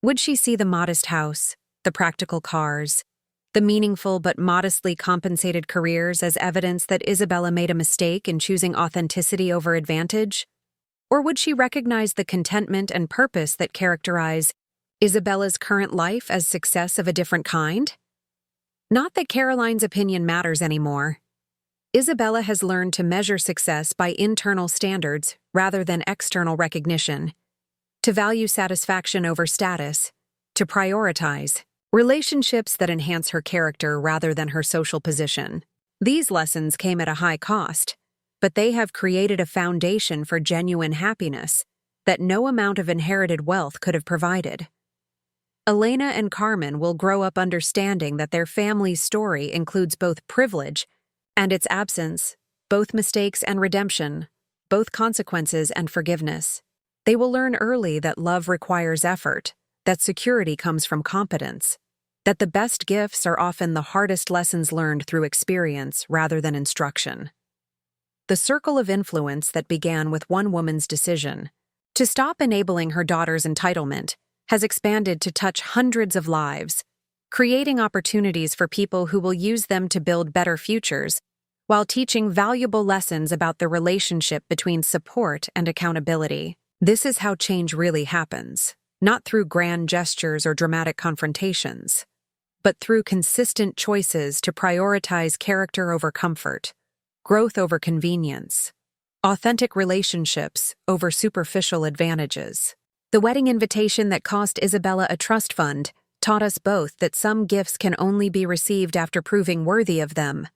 Would she see the modest house, the practical cars, the meaningful but modestly compensated careers as evidence that Isabella made a mistake in choosing authenticity over advantage? Or would she recognize the contentment and purpose that characterize Isabella's current life as success of a different kind? Not that Caroline's opinion matters anymore. Isabella has learned to measure success by internal standards rather than external recognition, to value satisfaction over status, to prioritize relationships that enhance her character rather than her social position. These lessons came at a high cost, but they have created a foundation for genuine happiness that no amount of inherited wealth could have provided. Elena and Carmen will grow up understanding that their family's story includes both privilege and its absence, both mistakes and redemption, both consequences and forgiveness. They will learn early that love requires effort, that security comes from competence, that the best gifts are often the hardest lessons learned through experience rather than instruction. The circle of influence that began with one woman's decision to stop enabling her daughter's entitlement has expanded to touch hundreds of lives, creating opportunities for people who will use them to build better futures, while teaching valuable lessons about the relationship between support and accountability. This is how change really happens, not through grand gestures or dramatic confrontations, but through consistent choices to prioritize character over comfort, growth over convenience, authentic relationships over superficial advantages. The wedding invitation that cost Isabella a trust fund taught us both that some gifts can only be received after proving worthy of them,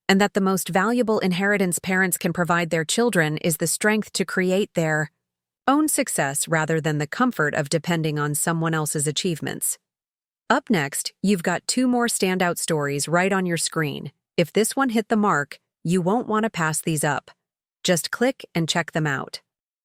and that the most valuable inheritance parents can provide their children is the strength to create their own success rather than the comfort of depending on someone else's achievements. Up next, you've got 2 more standout stories right on your screen. If this one hit the mark, you won't want to pass these up. Just click and check them out.